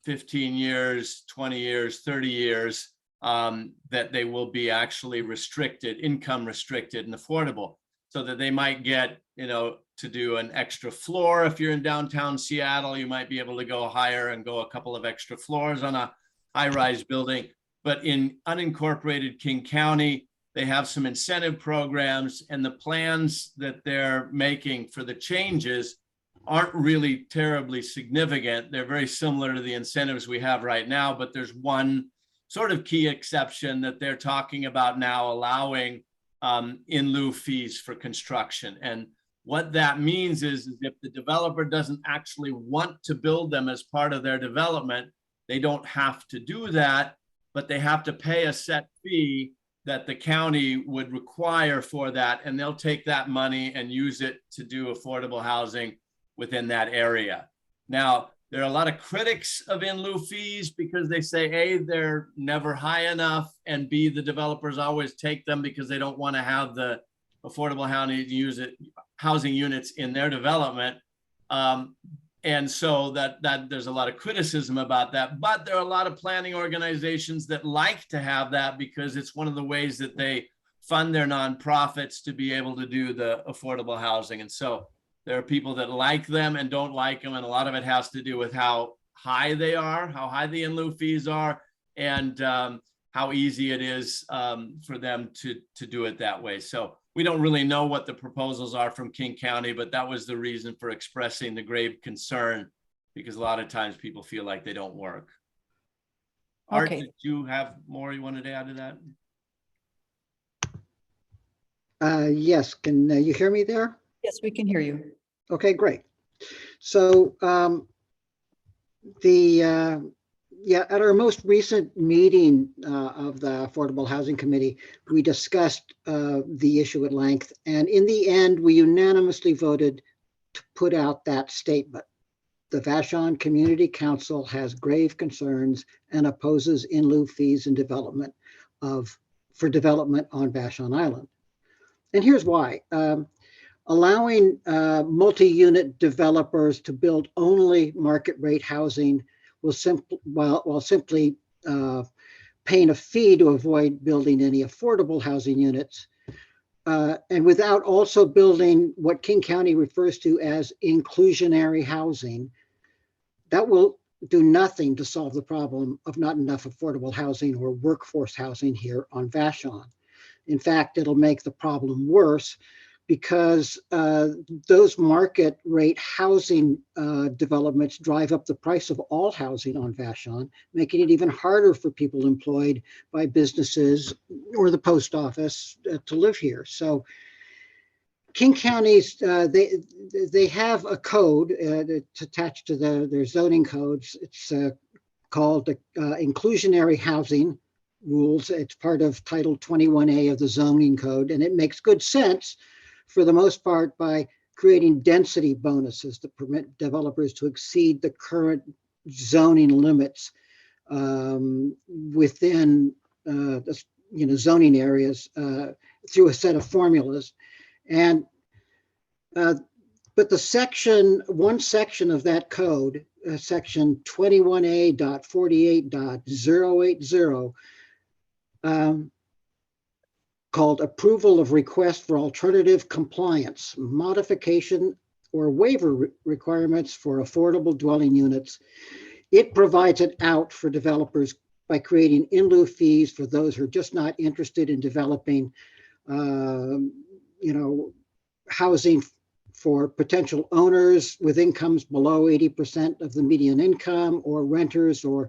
15 years, 20 years, 30 years, that they will be actually restricted, income restricted and affordable, so that they might get, to do an extra floor. If you're in downtown Seattle, you might be able to go higher and go a couple of extra floors on a high-rise building. But in unincorporated King County, they have some incentive programs, and the plans that they're making for the changes aren't really terribly significant. They're very similar to the incentives we have right now, but there's one sort of key exception that they're talking about now, allowing in lieu fees for construction. And what that means is if the developer doesn't actually want to build them as part of their development, they don't have to do that. but they have to pay a set fee that the county would require for that, and they'll take that money and use it to do affordable housing within that area. Now, there are a lot of critics of in-lieu fees because they say, A, they're never high enough, and B, the developers always take them because they don't want to have the affordable housing units in their development. And so that there's a lot of criticism about that, but there are a lot of planning organizations that like to have that because it's one of the ways that they fund their nonprofits to be able to do the affordable housing. And so there are people that like them and don't like them. And a lot of it has to do with how high they are, how high the in-lieu fees are, and how easy it is for them to do it that way. So we don't really know what the proposals are from King County, but that was the reason for expressing the grave concern, because a lot of times people feel like they don't work. Art, Okay. did you have more you wanted to add to that? Yes, can you hear me there? Yes, we can hear you. Okay, great. So at our most recent meeting of the Affordable Housing Committee, we discussed the issue at length, and in the end, we unanimously voted to put out that statement. The Vashon Community Council has grave concerns and opposes in-lieu fees and development for development on Vashon Island. And here's why. Allowing multi-unit developers to build only market rate housing will simply paying a fee to avoid building any affordable housing units, and without also building what King County refers to as inclusionary housing, that will do nothing to solve the problem of not enough affordable housing or workforce housing here on Vashon. In fact, it'll make the problem worse, because those market rate housing developments drive up the price of all housing on Vashon, making it even harder for people employed by businesses or the post office to live here. So King County's, they have a code that's attached to their zoning codes. It's called inclusionary housing rules. It's part of Title 21A of the zoning code, and it makes good sense for the most part by creating density bonuses that permit developers to exceed the current zoning limits within zoning areas through a set of formulas. And but one section of that code, section 21A.48.080, called approval of request for alternative compliance, modification or waiver requirements for affordable dwelling units. It provides an out for developers by creating in-lieu fees for those who are just not interested in developing, housing for potential owners with incomes below 80% of the median income, or renters, or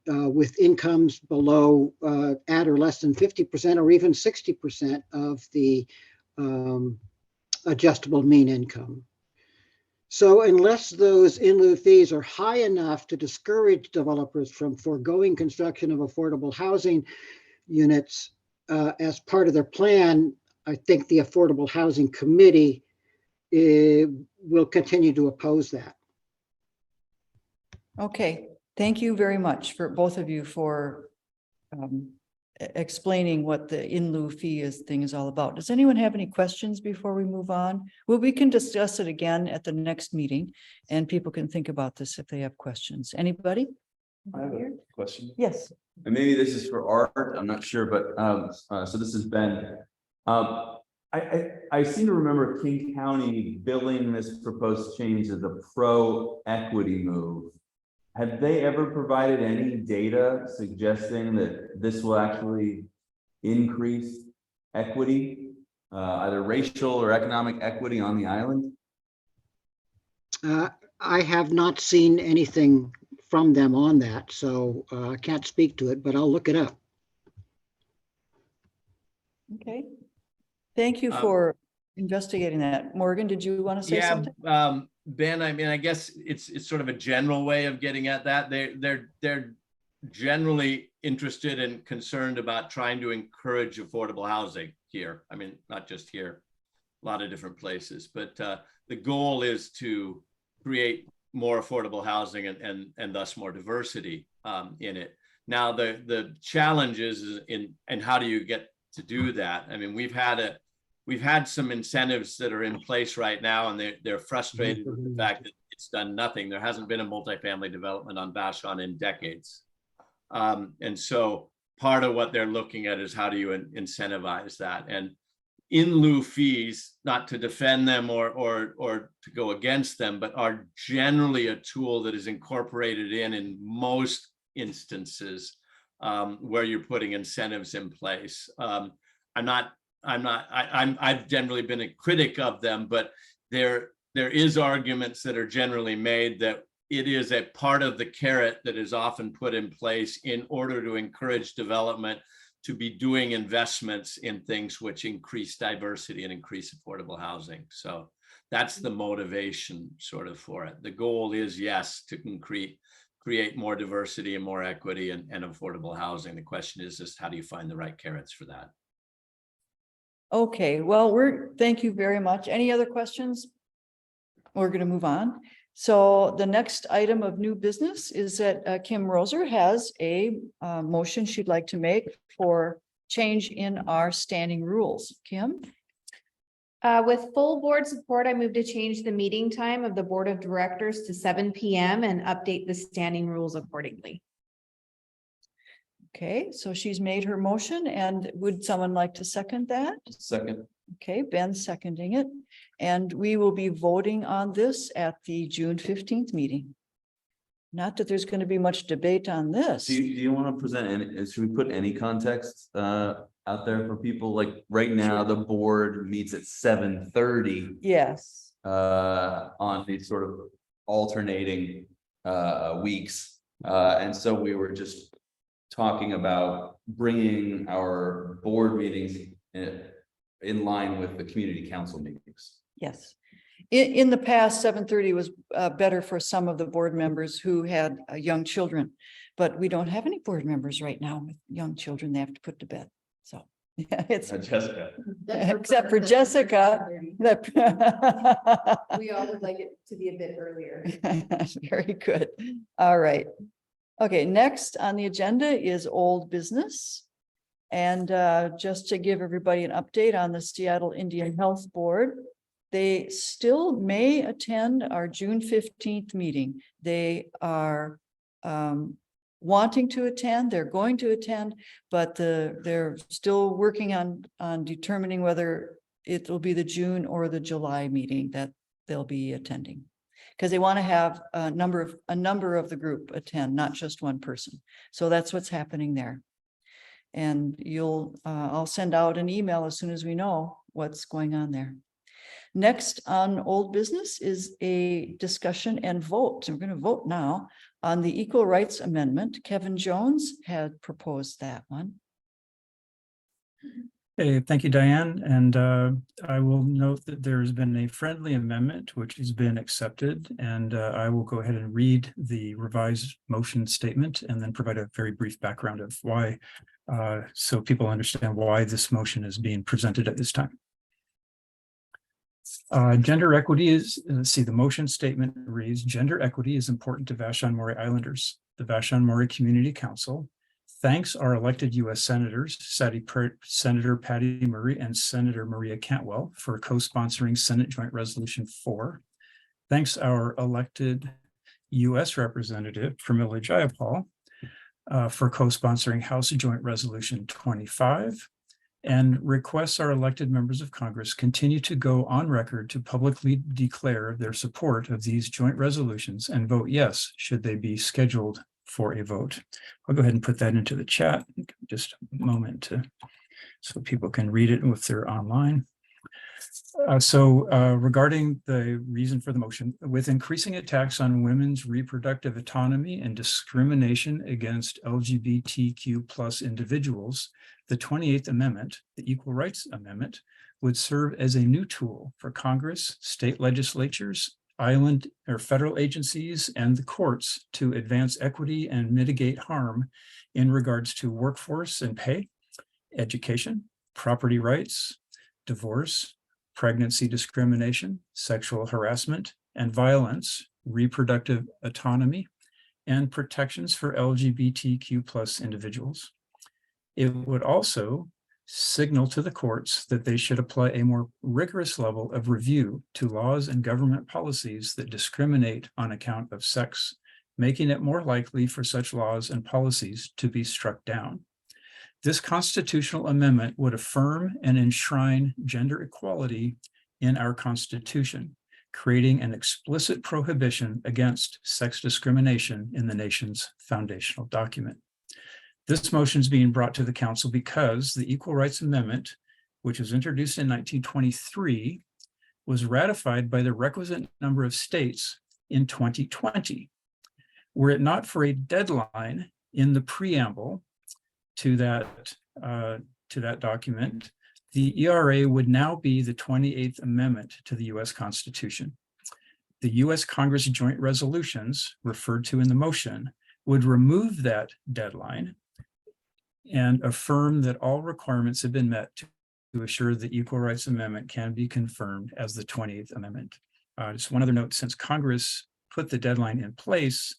with incomes below at or less than 50% or even 60% of the adjustable mean income. So unless those in-lieu fees are high enough to discourage developers from foregoing construction of affordable housing units as part of their plan, I think the Affordable Housing Committee will continue to oppose that. Okay, thank you very much for both of you for explaining what the in-lieu fee thing is all about. Does anyone have any questions before we move on? Well, we can discuss it again at the next meeting, and people can think about this if they have questions. Anybody? I have a question. Yes. And maybe this is for Art, I'm not sure, but so this is Ben. I seem to remember King County billing this proposed change as a pro-equity move. Have they ever provided any data suggesting that this will actually increase equity, either racial or economic equity on the island? I have not seen anything from them on that, so I can't speak to it, but I'll look it up. Okay. Thank you for investigating that. Morgan, did you want to say something? Ben, I mean, I guess it's sort of a general way of getting at that. They're generally interested and concerned about trying to encourage affordable housing here. I mean, not just here, a lot of different places, but the goal is to create more affordable housing and thus more diversity in it. Now, the challenge is in how do you get to do that? I mean, we've had some incentives that are in place right now, and they're frustrated with the fact that it's done nothing. There hasn't been a multifamily development on Vashon in decades. And so part of what they're looking at is how do you incentivize that? And in lieu fees, not to defend them or to go against them, but are generally a tool that is incorporated in most instances where you're putting incentives in place. I've generally been a critic of them, but there is arguments that are generally made that it is a part of the carrot that is often put in place in order to encourage development to be doing investments in things which increase diversity and increase affordable housing. So that's the motivation sort of for it. The goal is, yes, to create more diversity and more equity and affordable housing. The question is just how do you find the right carrots for that? Okay, well, thank you very much. Any other questions? We're going to move on. So the next item of new business is that Kim Roser has a motion she'd like to make for change in our standing rules. Kim? With full board support, I move to change the meeting time of the Board of Directors to 7 p.m. and update the standing rules accordingly. Okay, so she's made her motion, and would someone like to second that? Second. Okay, Ben seconding it, and we will be voting on this at the June 15th meeting. Not that there's going to be much debate on this. Do you want to present any, should we put any context out there for people? Like right now, the board meets at 7:30. Yes. On these sort of alternating weeks. And so we were just talking about bringing our board meetings in line with the community council meetings. Yes. In the past, 7:30 was better for some of the board members who had young children, but we don't have any board members right now with young children they have to put to bed. So yeah, it's Jessica. Except for Jessica. We all would like it to be a bit earlier. Very good. All right. Okay, next on the agenda is old business. And just to give everybody an update on the Seattle Indian Health Board, they still may attend our June 15th meeting. They are wanting to attend, they're going to attend, but they're still working on determining whether it will be the June or the July meeting that they'll be attending. Because they want to have a number of the group attend, not just one person. So that's what's happening there. And I'll send out an email as soon as we know what's going on there. Next on old business is a discussion and vote. So we're going to vote now on the Equal Rights Amendment. Kevin Jones had proposed that one. Hey, thank you, Diane. And I will note that there has been a friendly amendment which has been accepted, and I will go ahead and read the revised motion statement and then provide a very brief background of why, so people understand why this motion is being presented at this time. Gender equity is, the motion statement reads, gender equity is important to Vashon-Maury Islanders. The Vashon-Maury Community Council thanks our elected U.S. Senators, Senator Patty Murray and Senator Maria Cantwell for co-sponsoring Senate Joint Resolution 4. Thanks our elected U.S. Representative Pramila Jayapal for co-sponsoring House Joint Resolution 25. And requests our elected members of Congress continue to go on record to publicly declare their support of these joint resolutions and vote yes, should they be scheduled for a vote. I'll go ahead and put that into the chat. Just a moment so people can read it if they're online. Regarding the reason for the motion, with increasing attacks on women's reproductive autonomy and discrimination against LGBTQ+ individuals, the 28th Amendment, the Equal Rights Amendment, would serve as a new tool for Congress, state legislatures, island or federal agencies and the courts to advance equity and mitigate harm in regards to workforce and pay, education, property rights, divorce, pregnancy discrimination, sexual harassment and violence, reproductive autonomy, and protections for LGBTQ+ individuals. It would also signal to the courts that they should apply a more rigorous level of review to laws and government policies that discriminate on account of sex, making it more likely for such laws and policies to be struck down. This constitutional amendment would affirm and enshrine gender equality in our Constitution, creating an explicit prohibition against sex discrimination in the nation's foundational document. This motion is being brought to the council because the Equal Rights Amendment, which was introduced in 1923, was ratified by the requisite number of states in 2020. Were it not for a deadline in the preamble to that document, the ERA would now be the 28th Amendment to the U.S. Constitution. The U.S. Congress joint resolutions referred to in the motion would remove that deadline and affirm that all requirements have been met to assure the Equal Rights Amendment can be confirmed as the 28th Amendment. Just one other note, since Congress put the deadline in place,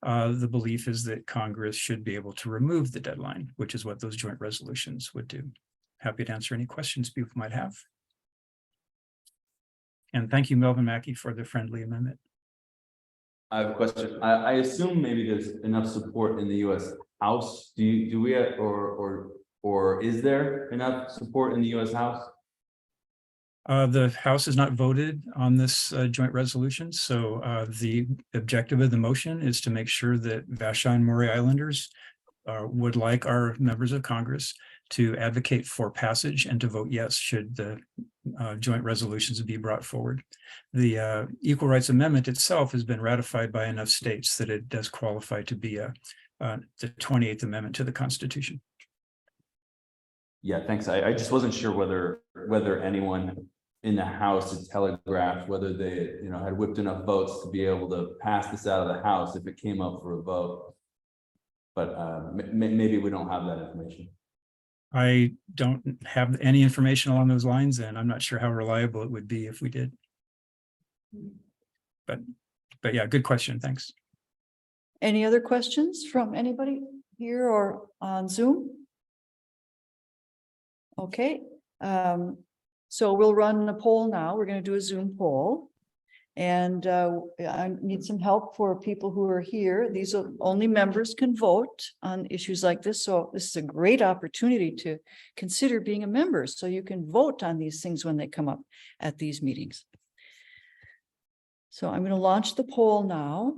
the belief is that Congress should be able to remove the deadline, which is what those joint resolutions would do. Happy to answer any questions people might have. And thank you, Melvin Mackey, for the friendly amendment. I have a question. I assume maybe there's enough support in the U.S. House. Do we or is there enough support in the U.S. House? The House has not voted on this joint resolution, so the objective of the motion is to make sure that Vashon-Maury Islanders would like our members of Congress to advocate for passage and to vote yes should the joint resolutions be brought forward. The Equal Rights Amendment itself has been ratified by enough states that it does qualify to be the 28th Amendment to the Constitution. Yeah, thanks. I just wasn't sure whether anyone in the House had telegraphed whether they had whipped enough votes to be able to pass this out of the House if it came up for a vote. But maybe we don't have that information. I don't have any information along those lines, and I'm not sure how reliable it would be if we did. But yeah, good question. Thanks. Any other questions from anybody here or on Zoom? Okay, so we'll run a poll now. We're going to do a Zoom poll. And I need some help for people who are here. These are only members can vote on issues like this. So this is a great opportunity to consider being a member so you can vote on these things when they come up at these meetings. So I'm going to launch the poll now.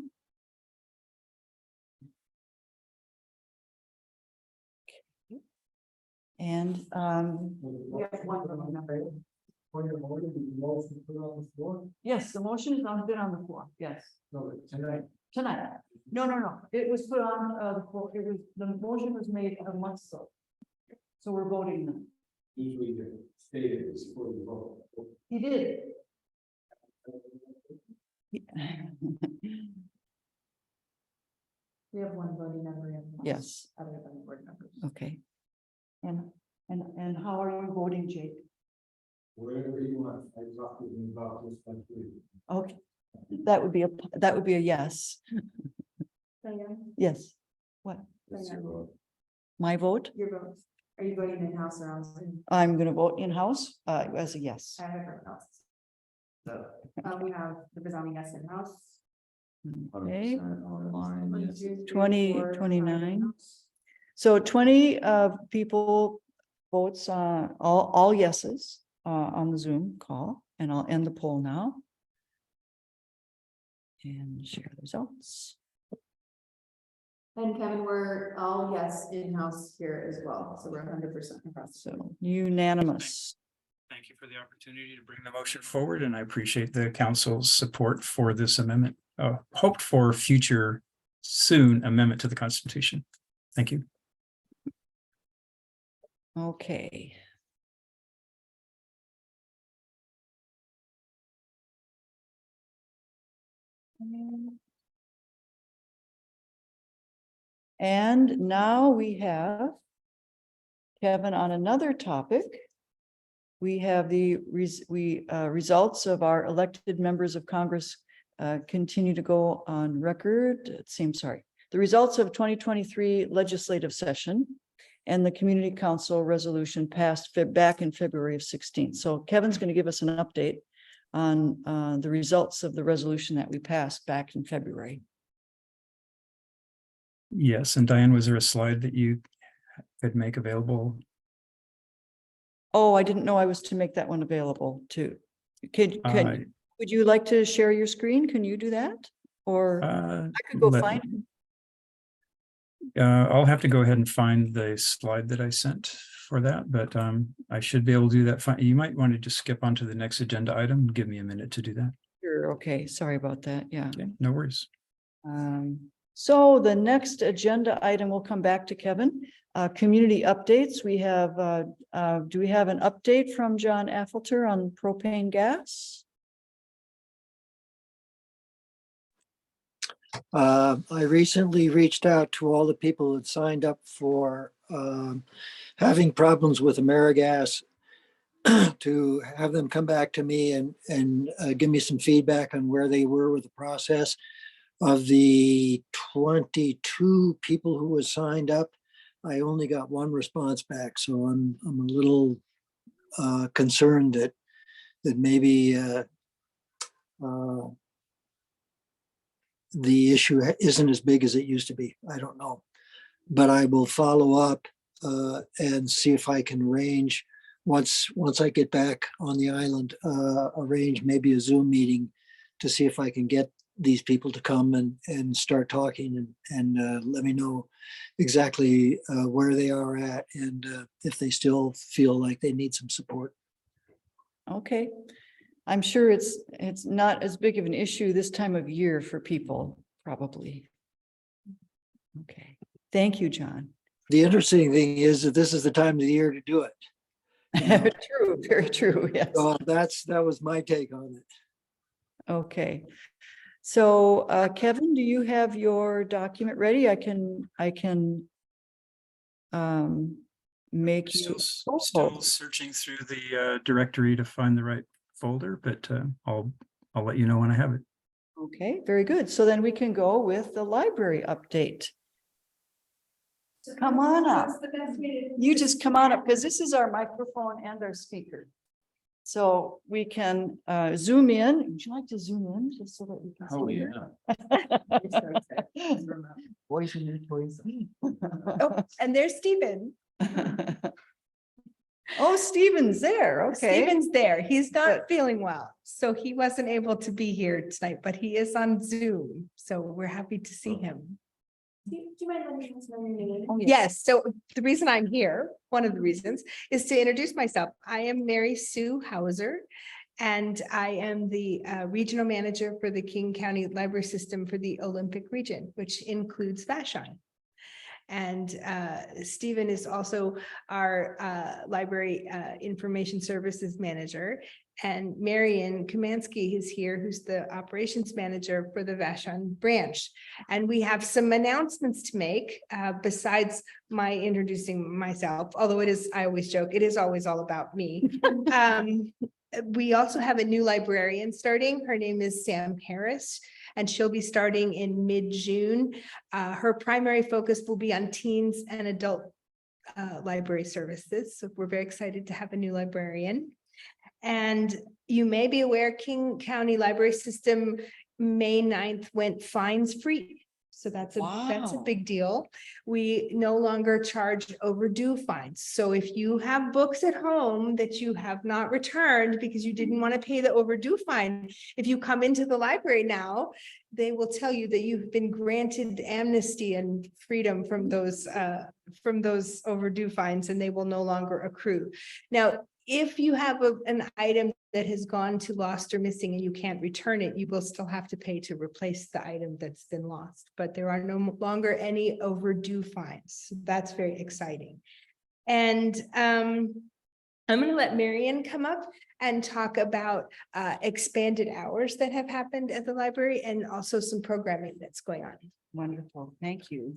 And we have one number. Yes, the motion is been on the floor. Yes. No, tonight. No. It was put on the floor. The motion was made a month ago. So we're voting now. Usually stated it before the vote. He did. We have one voting member. Yes. Other than board members. Okay. And how are you voting, Jake? Whatever you want. I talked to him about this country. Okay, that would be a yes. Yes. What? My vote? Your vote. Are you voting in-house or on Zoom? I'm going to vote in-house as a yes. I have everyone else. So we have the resounding yes in-house. Okay. 20, 29. So 20 people votes all yeses on the Zoom call, and I'll end the poll now. And share the results. And Kevin, we're all yes in-house here as well. So we're 100% across. So unanimous. Thank you for the opportunity to bring the motion forward, and I appreciate the council's support for this amendment. Hoped for future soon amendment to the Constitution. Thank you. Okay. And now we have Kevin on another topic. We have the results of our elected members of Congress continue to go on record. It seems, sorry, the results of 2023 legislative session and the community council resolution passed back in February of 16. So Kevin's going to give us an update on the results of the resolution that we passed back in February. Yes, and Diane, was there a slide that you could make available? Oh, I didn't know I was to make that one available too. Would you like to share your screen? Can you do that? Or I could go find it. I'll have to go ahead and find the slide that I sent for that, but I should be able to do that. You might want to just skip on to the next agenda item. Give me a minute to do that. Sure. Okay. Sorry about that. Yeah. Okay, no worries. So the next agenda item will come back to Kevin. Community updates. We have, do we have an update from John Affelter on propane gas? I recently reached out to all the people who had signed up for having problems with AmeriGas to have them come back to me and give me some feedback on where they were with the process. Of the 22 people who were signed up, I only got one response back, so I'm a little concerned that maybe the issue isn't as big as it used to be. I don't know, but I will follow up and see if I can arrange once I get back on the island, arrange maybe a Zoom meeting to see if I can get these people to come and start talking and let me know exactly where they are at and if they still feel like they need some support. Okay. I'm sure it's not as big of an issue this time of year for people, probably. Okay. Thank you, John. The interesting thing is that this is the time of the year to do it. You know? True, very true. Yes. So that was my take on it. Okay. So Kevin, do you have your document ready? I can make you Still searching through the directory to find the right folder, but I'll let you know when I have it. Okay, very good. So then we can go with the library update. Come on up. You just come on up because this is our microphone and our speaker. So we can zoom in. Would you like to zoom in just so that we can see? Boys and new toys. Oh, and there's Stephen. Oh, Stephen's there. Okay. Stephen's there. He's not feeling well, so he wasn't able to be here tonight, but he is on Zoom. So we're happy to see him. Do you mind letting me know your name? Oh, yes. So the reason I'm here, one of the reasons, is to introduce myself. I am Mary Sue Hauser, and I am the regional manager for the King County Library System for the Olympic region, which includes Vashon. And Stephen is also our library information services manager. And Marion Kamansky is here, who's the operations manager for the Vashon branch. And we have some announcements to make besides my introducing myself, although it is, I always joke, it is always all about me. We also have a new librarian starting. Her name is Sam Harris, and she'll be starting in mid-June. Her primary focus will be on teens and adult library services. So we're very excited to have a new librarian. And you may be aware, King County Library System, May 9th went fines free. So that's a big deal. We no longer charge overdue fines. So if you have books at home that you have not returned because you didn't want to pay the overdue fine, if you come into the library now, they will tell you that you've been granted amnesty and freedom from those overdue fines, and they will no longer accrue. Now, if you have an item that has gone to lost or missing and you can't return it, you will still have to pay to replace the item that's been lost, but there are no longer any overdue fines. So that's very exciting. And I'm going to let Marion come up and talk about expanded hours that have happened at the library and also some programming that's going on. Wonderful, thank you.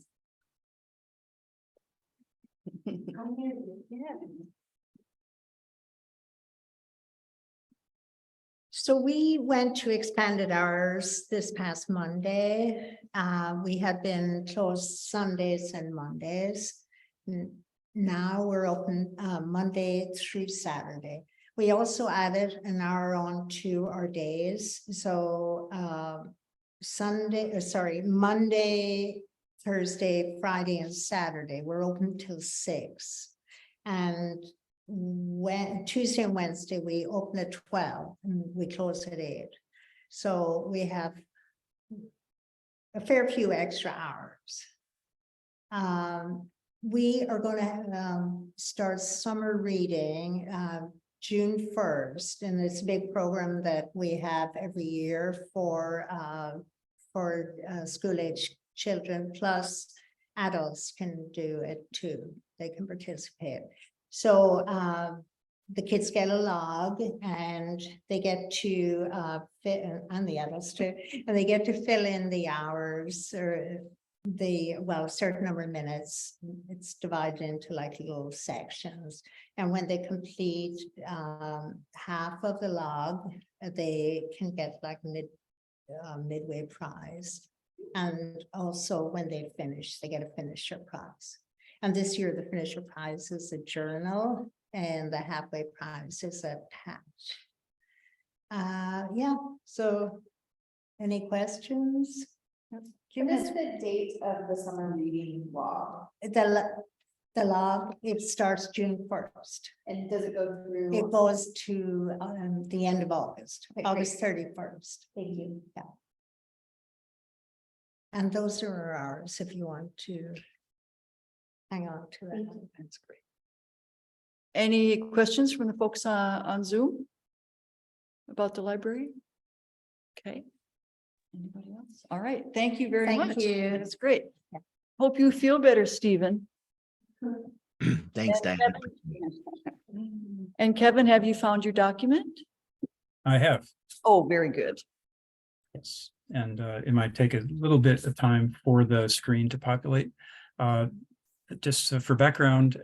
So we went to expanded hours this past Monday. We had been closed Sundays and Mondays. Now we're open Monday through Saturday. We also added an hour on to our days. So Monday, Thursday, Friday, and Saturday, we're open till 6. And when Tuesday and Wednesday, we open at 12 and we close at 8. So we have a fair few extra hours. We are going to start summer reading June 1st, and it's a big program that we have every year for school-age children, plus adults can do it too. They can participate. So the kids get a log and they get to and the adults too, and they get to fill in the hours or a certain number of minutes. It's divided into like little sections. And when they complete half of the log, they can get like midway prize. And also when they finish, they get a finisher prize. And this year, the finisher prize is a journal and the halfway prize is a patch. Yeah, so any questions? What is the date of the summer reading log? The log, it starts June 1st. And does it go through? It goes to the end of August, Okay, August 31st. Thank you. Yeah. And those are ours if you want to hang on to that. That's great. Any questions from the folks on Zoom about the library? Okay. Anybody else? All right. Thank you very much. Thank you. That's great. Hope you feel better, Stephen. Thanks, Diane. And Kevin, have you found your document? I have. Oh, very good. Yes, and it might take a little bit of time for the screen to populate. Just for background,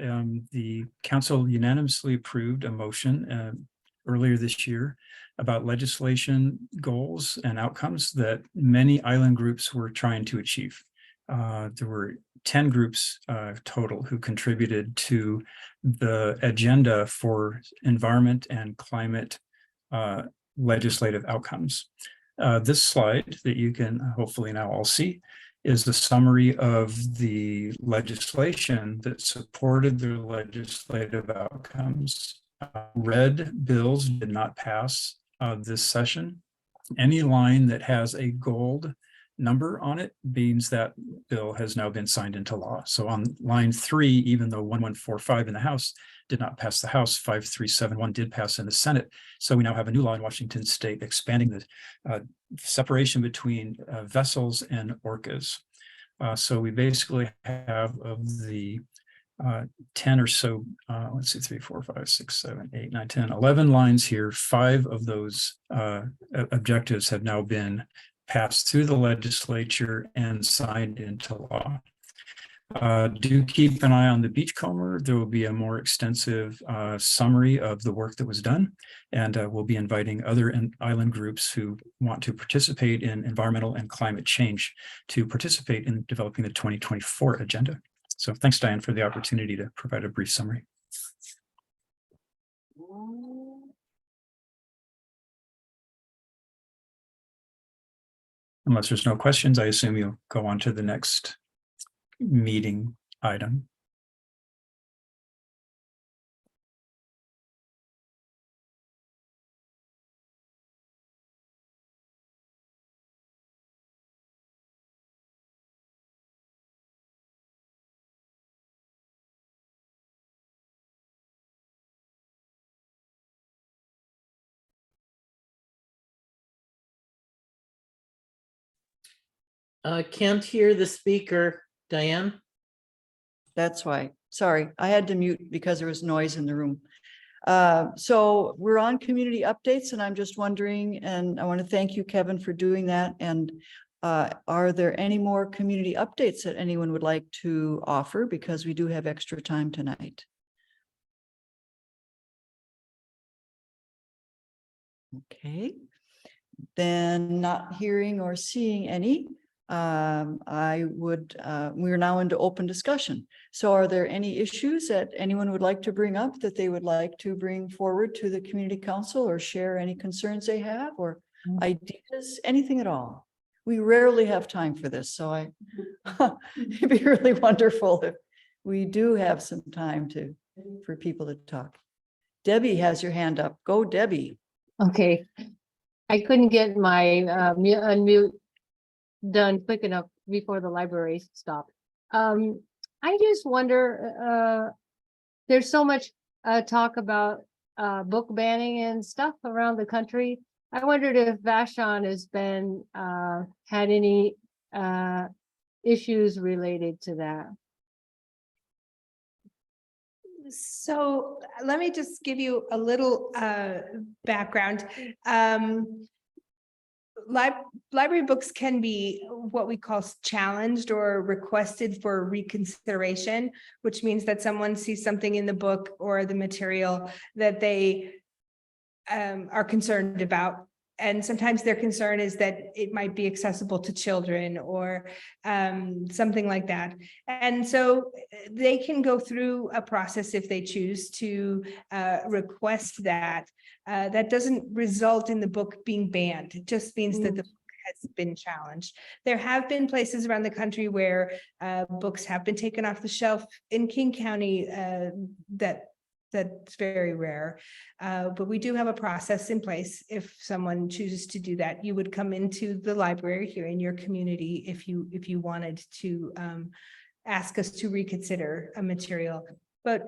the council unanimously approved a motion earlier this year about legislation goals and outcomes that many island groups were trying to achieve. There were 10 groups total who contributed to the agenda for environment and climate legislative outcomes. This slide that you can hopefully now all see is the summary of the legislation that supported the legislative outcomes. Red bills did not pass this session. Any line that has a gold number on it means that bill has now been signed into law. So on line 3, even though 1145 in the House did not pass the House, 5371 did pass in the Senate. So we now have a new law in Washington State expanding the separation between vessels and orcas. So we basically have of the 10 or so, let's see, 3, 4, 5, 6, 7, 8, 9, 10, 11 lines here. 5 of those objectives have now been passed through the legislature and signed into law. Do keep an eye on the Beachcomber. There will be a more extensive summary of the work that was done, and we'll be inviting other island groups who want to participate in environmental and climate change to participate in developing the 2024 agenda. So thanks, Diane, for the opportunity to provide a brief summary. Unless there's no questions, I assume you'll go on to the next meeting item. Can't hear the speaker, Diane. That's why. Sorry, I had to mute because there was noise in the room. So we're on community updates and I'm just wondering, and I want to thank you, Kevin, for doing that. And are there any more community updates that anyone would like to offer? Because we do have extra time tonight. Okay, then not hearing or seeing any, we're now into open discussion. So are there any issues that anyone would like to bring up that they would like to bring forward to the community council, or share any concerns they have or ideas, anything at all? We rarely have time for this, so it'd be really wonderful if we do have some time for people to talk. Debbie has your hand up. Go, Debbie. Okay, I couldn't get my unmute done quick enough before the library stopped. I just wonder, there's so much talk about book banning and stuff around the country. I wondered if Vashon has been had any issues related to that. So let me just give you a little background. Library books can be what we call challenged or requested for reconsideration, which means that someone sees something in the book or the material that they are concerned about. And sometimes their concern is that it might be accessible to children or something like that. And so they can go through a process if they choose to request that. That doesn't result in the book being banned. It just means that the book has been challenged. There have been places around the country where books have been taken off the shelf. In King County, that's very rare, but we do have a process in place. If someone chooses to do that, you would come into the library here in your community if you wanted to ask us to reconsider a material. But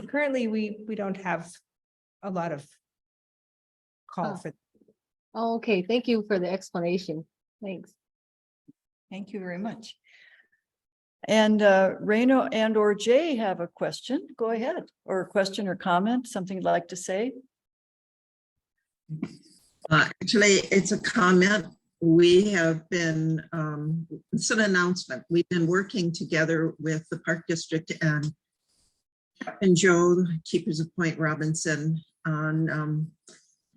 currently we don't have a lot of call for. Oh, okay, thank you for the explanation. Thanks. Thank you very much. And Reno and or Jay have a question. Go ahead, or a question or comment, something you'd like to say. Actually, it's a comment. We have been, it's an announcement. We've been working together with the Park District and Captain Joe, Keepers of Point Robinson, on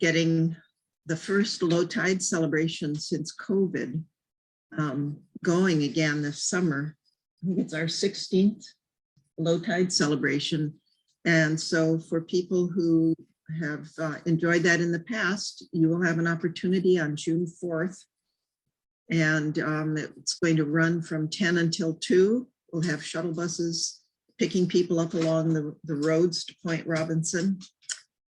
getting the first low tide celebration since COVID going again this summer. I think it's our 16th low tide celebration. And so for people who have enjoyed that in the past, you will have an opportunity on June 4th. And it's going to run from 10 until 2. We'll have shuttle buses picking people up along the roads to Point Robinson.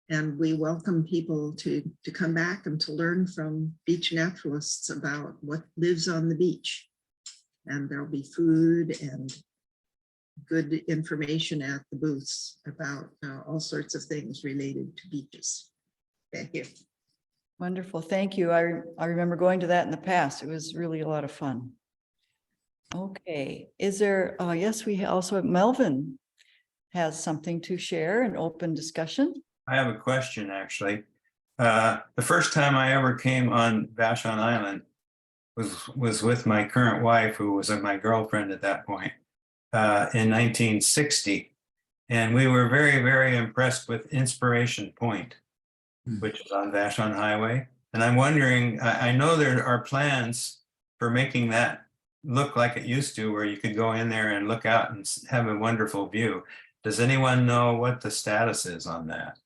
And we welcome people to come back and to learn from beach naturalists about what lives on the beach. And there'll be food and good information at the booths about all sorts of things related to beaches. Thank you. Wonderful, thank you. I remember going to that in the past. It was really a lot of fun. Okay, is there, yes, we also have Melvin has something to share, an open discussion. I have a question, actually. The first time I ever came on Vashon Island was with my current wife, who was my girlfriend at that point, in 1960. And we were very, very impressed with Inspiration Point, which is on Vashon Highway. And I'm wondering, I know there are plans for making that look like it used to, where you could go in there and look out and have a wonderful view. Does anyone know what the status is on that?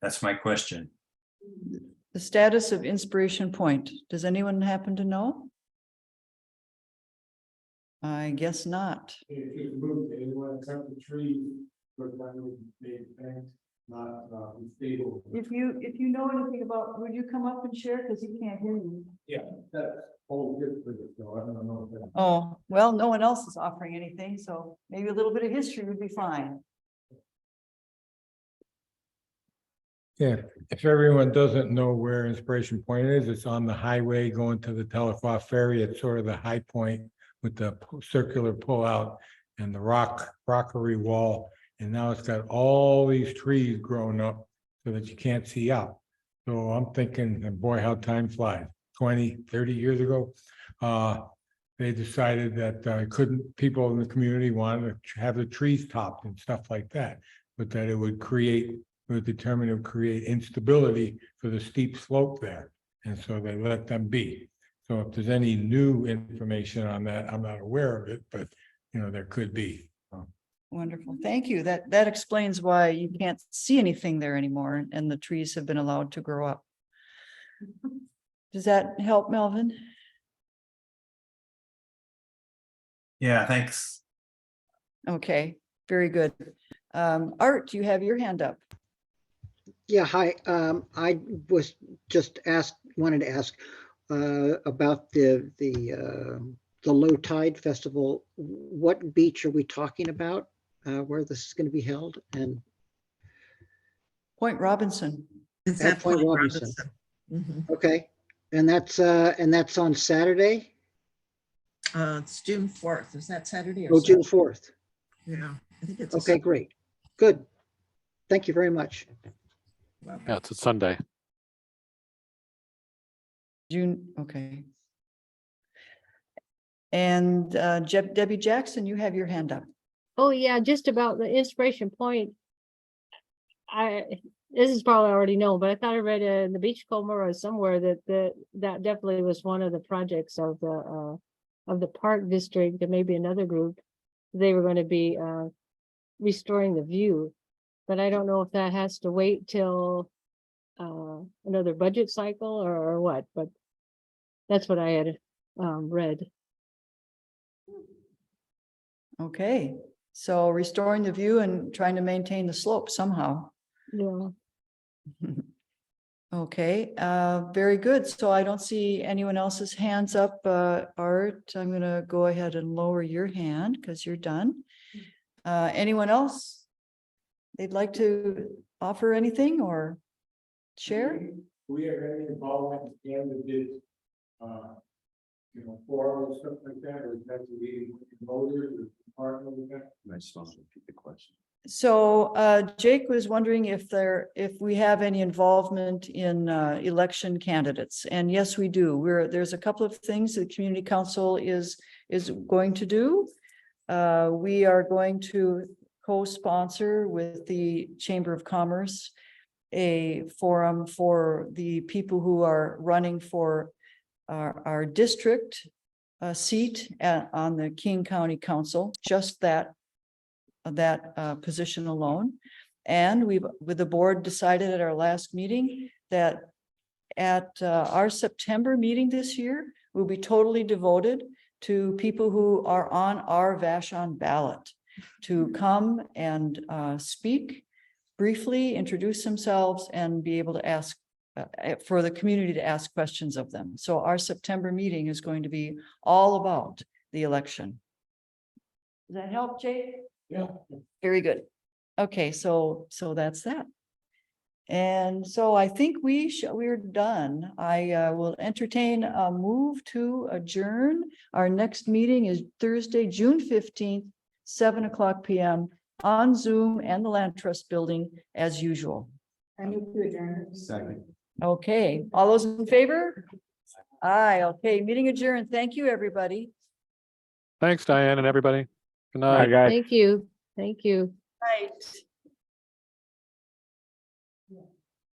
That's my question. The status of Inspiration Point. Does anyone happen to know? I guess not. If you want to cut the tree, If you know anything about, would you come up and share? Because he can't hear you. Yeah, that's all good for this, so I don't know. Oh, well, no one else is offering anything, so maybe a little bit of history would be fine. Yeah, if everyone doesn't know where Inspiration Point is, it's on the highway going to the Tahlequah Ferry. It's sort of the high point with the circular pullout. and the rockery wall. And now it's got all these trees growing up so that you can't see out. So I'm thinking, and boy, how time flies. 20, 30 years ago, they decided that people in the community wanted to have the trees topped and stuff like that, but that it would determine it would create instability for the steep slope there. And so they let them be. So if there's any new information on that, I'm not aware of it, but there could be. Wonderful. Thank you. That explains why you can't see anything there anymore and the trees have been allowed to grow up. Does that help, Melvin? Yeah, thanks. Okay, very good. Art, you have your hand up. Yeah, hi. I was just wanted to ask about the low tide festival. What beach are we talking about? Where this is going to be held? And Point Robinson. It's at at Point Point Robinson. Robinson. Okay, and that's on Saturday. It's June 4th. Is that Saturday or Oh, June Sunday? 4th. Yeah, I think it's. Okay, great. Good. Thank you very much. Yeah, it's a Sunday. June, okay. And Debbie Jackson, you have your hand up. Oh, yeah, just about the Inspiration Point. This is probably already known, but I thought I read in the Beachcomber or somewhere that definitely was one of the projects of the park district, and maybe another group. They were going to be restoring the view, but I don't know if that has to wait till another budget cycle or what, but that's what I had read. Okay, so restoring the view and trying to maintain the slope somehow. Yeah. Okay, very good. So I don't see anyone else's hands up. Art, I'm gonna go ahead and lower your hand because you're done. Anyone else? They'd like to offer anything or share? We have any involvement in candidates, forum and stuff like that, or is that the meeting with the voters or partner with that? I just want to repeat the question. So Jake was wondering if we have any involvement in election candidates, and yes, we do. There's a couple of things the community council is going to do. We are going to co-sponsor with the Chamber of Commerce a forum for the people who are running for our district seat on the King County Council, just that position alone. And with the board decided at our last meeting that at our September meeting this year, will be totally devoted to people who are on our Vashon ballot to come and speak briefly, introduce themselves, and be able to ask for the community to ask questions of them. So our September meeting is going to be all about the election. Does that help, Jake? Yeah. Very good. Okay, so that's that. And so I think we're done. I will entertain a move to adjourn. Our next meeting is Thursday, June 15th, 7:00 p.m. on Zoom and the Land Trust building as usual. I move to adjourn. Second. Okay, all those in favor? Aye, okay, meeting adjourned. Thank you, everybody. Thanks, Diane and everybody. Good night. Thank you. Thank you. Right.